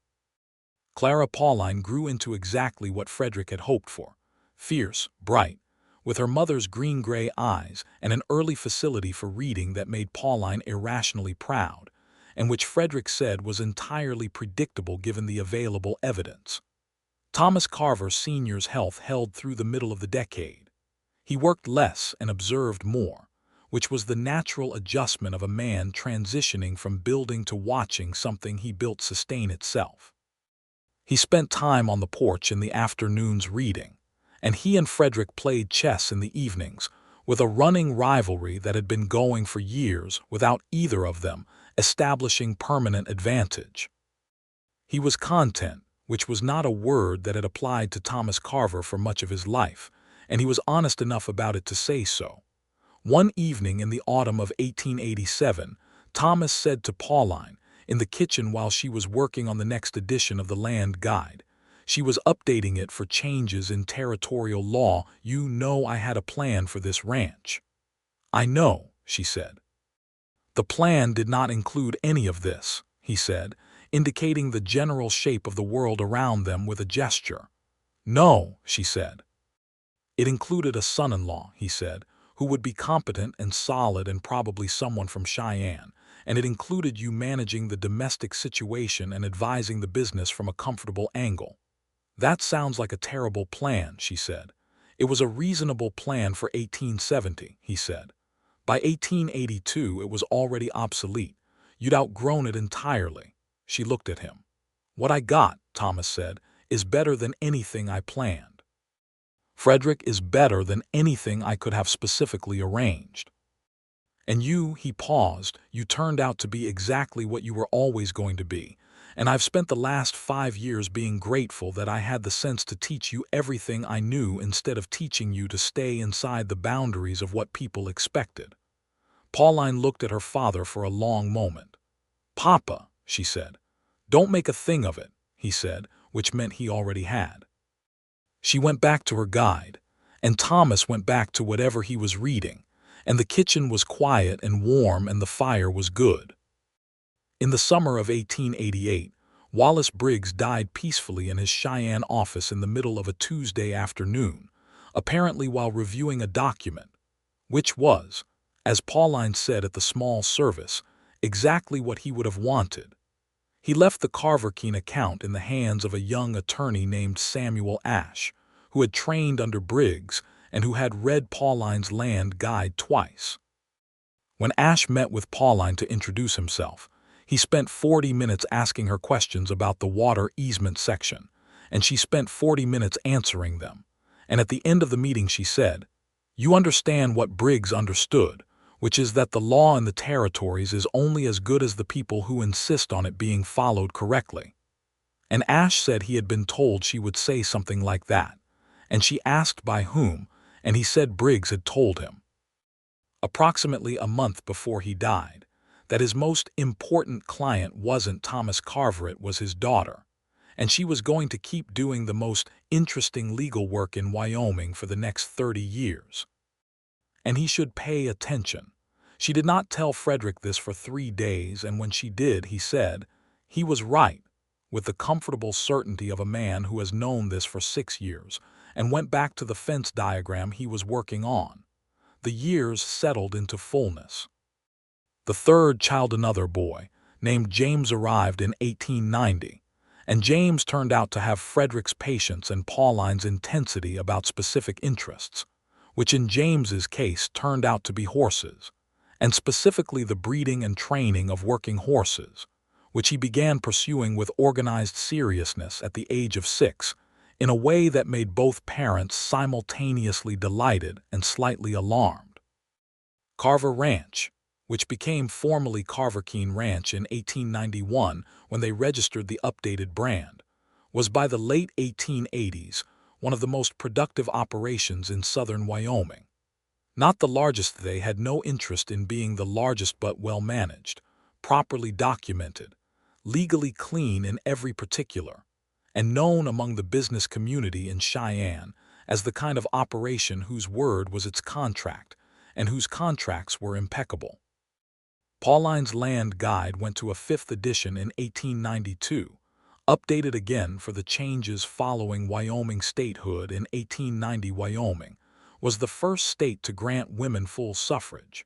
Clara Pauline grew into exactly what Frederick had hoped for, fierce, bright, with her mother's green-gray eyes and an early facility for reading that made Pauline irrationally proud, and which Frederick said was entirely predictable given the available evidence. Thomas Carver Sr.'s health held through the middle of the decade. He worked less and observed more, which was the natural adjustment of a man transitioning from building to watching something he built sustain itself. He spent time on the porch in the afternoons reading, and he and Frederick played chess in the evenings, with a running rivalry that had been going for years without either of them establishing permanent advantage. He was content, which was not a word that had applied to Thomas Carver for much of his life, and he was honest enough about it to say so. One evening in the autumn of 1887, Thomas said to Pauline, in the kitchen while she was working on the next edition of the Land Guide, she was updating it for changes in territorial law, "You know I had a plan for this ranch." "I know," she said. "The plan did not include any of this," he said, indicating the general shape of the world around them with a gesture. "No," she said. "It included a son-in-law," he said, "who would be competent and solid and probably someone from Cheyenne, and it included you managing the domestic situation and advising the business from a comfortable angle." "That sounds like a terrible plan," she said. "It was a reasonable plan for 1870, he said. "By 1882 it was already obsolete. You'd outgrown it entirely." She looked at him. "What I got," Thomas said, "is better than anything I planned. Frederick is better than anything I could have specifically arranged. And you," he paused, "you turned out to be exactly what you were always going to be, and I've spent the last 5 years being grateful that I had the sense to teach you everything I knew instead of teaching you to stay inside the boundaries of what people expected." Pauline looked at her father for a long moment. "Papa," she said. "Don't make a thing of it," he said, which meant he already had. She went back to her guide, and Thomas went back to whatever he was reading, and the kitchen was quiet and warm and the fire was good. In the summer of 1888, Wallace Briggs died peacefully in his Cheyenne office in the middle of a Tuesday afternoon, apparently while reviewing a document, which was, as Pauline said at the small service, exactly what he would have wanted. He left the Carver Keene account in the hands of a young attorney named Samuel Ashe, who had trained under Briggs and who had read Pauline's land guide twice. When Ashe met with Pauline to introduce himself, he spent 40 minutes asking her questions about the water easement section, and she spent 40 minutes answering them. And at the end of the meeting she said, "You understand what Briggs understood, which is that the law in the territories is only as good as the people who insist on it being followed correctly." And Ashe said he had been told she would say something like that, and she asked by whom, and he said Briggs had told him, approximately a month before he died, that his most important client wasn't Thomas Carver, it was his daughter, and she was going to keep doing the most interesting legal work in Wyoming for the next 30 years. And he should pay attention. She did not tell Frederick this for 3 days, and when she did, he said, he was right, with the comfortable certainty of a man who has known this for 6 years, and went back to the fence diagram he was working on. The years settled into fullness. The third child, another boy, named James, arrived in 1890, and James turned out to have Frederick's patience and Pauline's intensity about specific interests, which in James's case turned out to be horses, and specifically the breeding and training of working horses, which he began pursuing with organized seriousness at the age of 6, in a way that made both parents simultaneously delighted and slightly alarmed. Carver Ranch, which became formally Carver Keene Ranch in 1891 when they registered the updated brand, was by the late 1880s one of the most productive operations in southern Wyoming. Not the largest, they had no interest in being the largest, but well managed, properly documented, legally clean in every particular, and known among the business community in Cheyenne as the kind of operation whose word was its contract and whose contracts were impeccable. Pauline's Land Guide went to a 5th edition in 1892, updated again for the changes following Wyoming statehood in 1890. Wyoming was the first state to grant women full suffrage,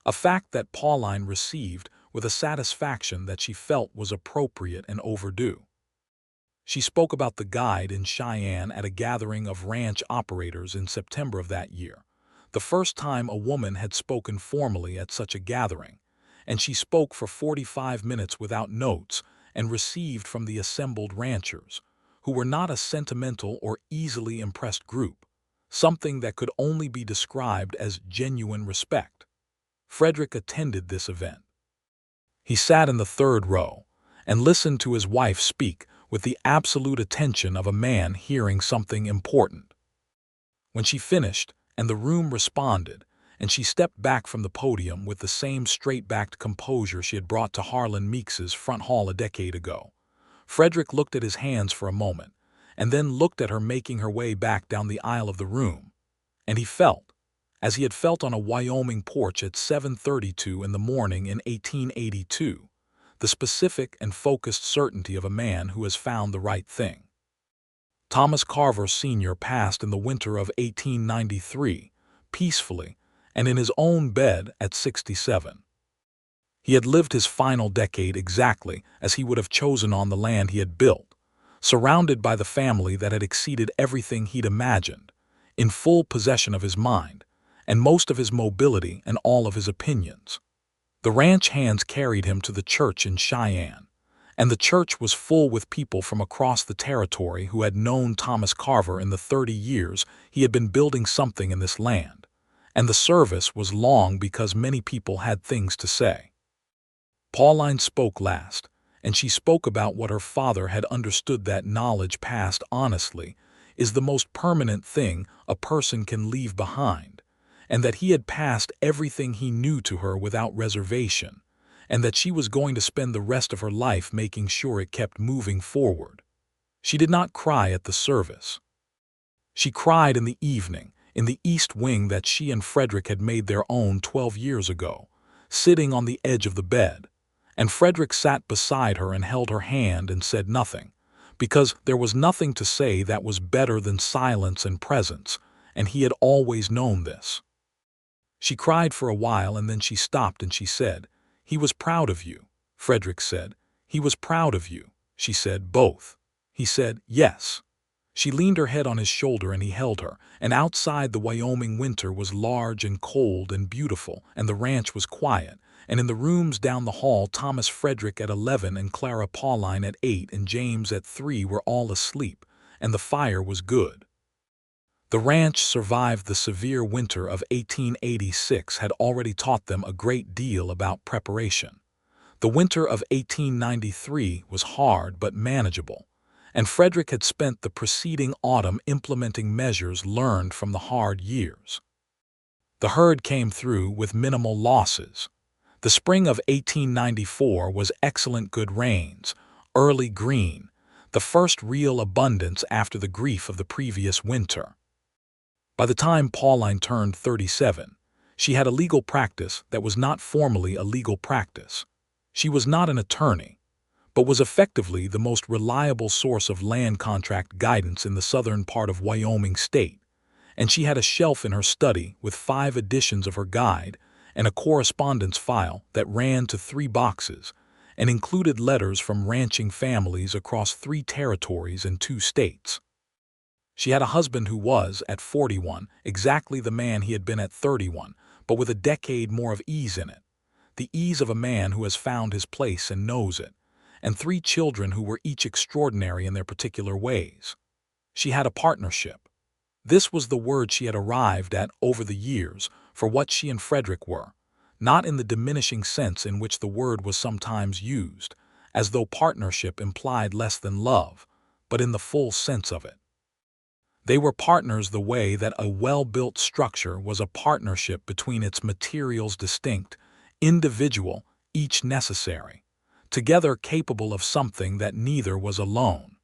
a fact that Pauline received with a satisfaction that she felt was appropriate and overdue. She spoke about the guide in Cheyenne at a gathering of ranch operators in September of that year, the first time a woman had spoken formally at such a gathering, and she spoke for 45 minutes without notes and received from the assembled ranchers, who were not a sentimental or easily impressed group, something that could only be described as genuine respect. Frederick attended this event. He sat in the 3rd row and listened to his wife speak with the absolute attention of a man hearing something important. When she finished and the room responded, and she stepped back from the podium with the same straight-backed composure she had brought to Harlan Meeks's front hall a decade ago, Frederick looked at his hands for a moment, and then looked at her making her way back down the aisle of the room, and he felt, as he had felt on a Wyoming porch at 7:32 in the morning in 1882, the specific and focused certainty of a man who has found the right thing. Thomas Carver Sr. passed in the winter of 1893, peacefully, and in his own bed at 67. He had lived his final decade exactly as he would have chosen on the land he had built, surrounded by the family that had exceeded everything he'd imagined, in full possession of his mind, and most of his mobility and all of his opinions. The ranch hands carried him to the church in Cheyenne, and the church was full with people from across the territory who had known Thomas Carver in the 30 years he had been building something in this land, and the service was long because many people had things to say. Pauline spoke last, and she spoke about what her father had understood, that knowledge passed honestly is the most permanent thing a person can leave behind, and that he had passed everything he knew to her without reservation, and that she was going to spend the rest of her life making sure it kept moving forward. She did not cry at the service. She cried in the evening, in the east wing that she and Frederick had made their own 12 years ago, sitting on the edge of the bed, and Frederick sat beside her and held her hand and said nothing, because there was nothing to say that was better than silence and presence, and he had always known this. She cried for a while, and then she stopped and she said, "He was proud of you." Frederick said, "He was proud of you." She said, "Both." He said, "Yes." She leaned her head on his shoulder and he held her, and outside the Wyoming winter was large and cold and beautiful, and the ranch was quiet, and in the rooms down the hall Thomas Frederick at 11 and Clara Pauline at 8 and James at 3 were all asleep, and the fire was good. The ranch survived the severe winter of 1886 had already taught them a great deal about preparation. The winter of 1893 was hard but manageable, and Frederick had spent the preceding autumn implementing measures learned from the hard years. The herd came through with minimal losses. The spring of 1894 was excellent, good rains, early green, the first real abundance after the grief of the previous winter. By the time Pauline turned 37, she had a legal practice that was not formally a legal practice. She was not an attorney, but was effectively the most reliable source of land contract guidance in the southern part of Wyoming state, and she had a shelf in her study with 5 editions of her guide and a correspondence file that ran to 3 boxes and included letters from ranching families across 3 territories and 2 states. She had a husband who was, at 41, exactly the man he had been at 31, but with a decade more of ease in it, the ease of a man who has found his place and knows it, and 3 children who were each extraordinary in their particular ways. She had a partnership. This was the word she had arrived at over the years for what she and Frederick were, not in the diminishing sense in which the word was sometimes used, as though partnership implied less than love, but in the full sense of it. They were partners the way that a well-built structure was a partnership between its materials, distinct, individual, each necessary, together capable of something that neither was alone.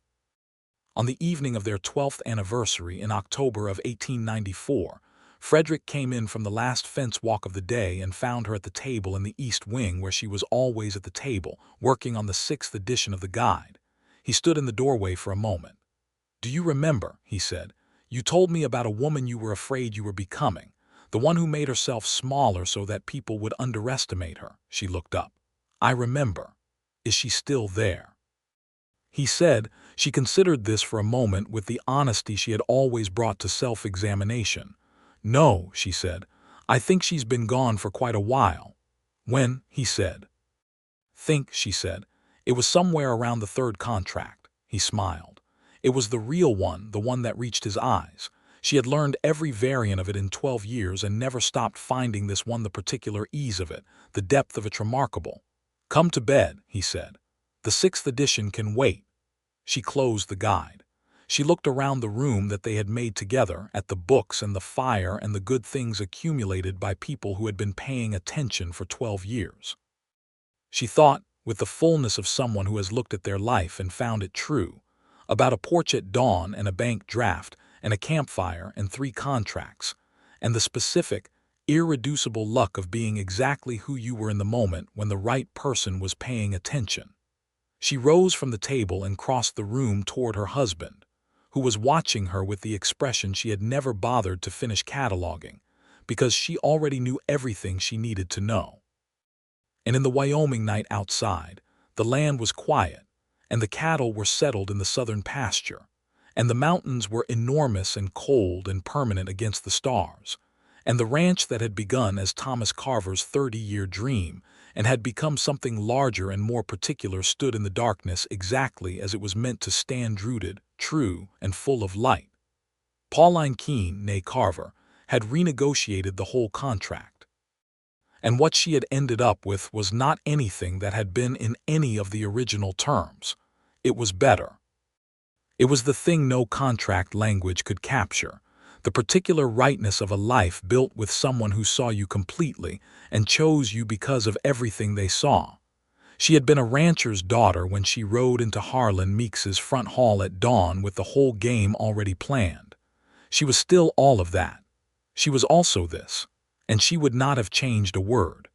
On the evening of their 12th anniversary in October of 1894, Frederick came in from the last fence walk of the day and found her at the table in the east wing where she was always at the table, working on the 6th edition of the guide. He stood in the doorway for a moment. "Do you remember," he said, "you told me about a woman you were afraid you were becoming, the one who made herself smaller so that people would underestimate her?" She looked up. "I remember. Is she still there?" He said. She considered this for a moment with the honesty she had always brought to self-examination. "No," she said. "I think she's been gone for quite a while." "When?" he said. "Think," she said. "It was somewhere around the 3rd contract." He smiled. It was the real one, the one that reached his eyes. She had learned every variant of it in 12 years and never stopped finding this one, the particular ease of it, the depth of it remarkable. "Come to bed," he said. "The 6th edition can wait." She closed the guide. She looked around the room that they had made together, at the books and the fire and the good things accumulated by people who had been paying attention for 12 years. She thought, with the fullness of someone who has looked at their life and found it true, about a porch at dawn and a bank draft and a campfire and 3 contracts, and the specific, irreducible luck of being exactly who you were in the moment when the right person was paying attention. She rose from the table and crossed the room toward her husband, who was watching her with the expression she had never bothered to finish cataloging, because she already knew everything she needed to know. And in the Wyoming night outside, the land was quiet, and the cattle were settled in the southern pasture, and the mountains were enormous and cold and permanent against the stars, and the ranch that had begun as Thomas Carver's 30-year dream and had become something larger and more particular stood in the darkness exactly as it was meant to stand, rooted, true, and full of light. Pauline Carver had renegotiated the whole contract. And what she had ended up with was not anything that had been in any of the original terms. It was better. It was the thing no contract language could capture, the particular rightness of a life built with someone who saw you completely and chose you because of everything they saw. She had been a rancher's daughter when she rode into Harlan Meeks's front hall at dawn with the whole game already planned. She was still all of that. She was also this, and she would not have changed a word.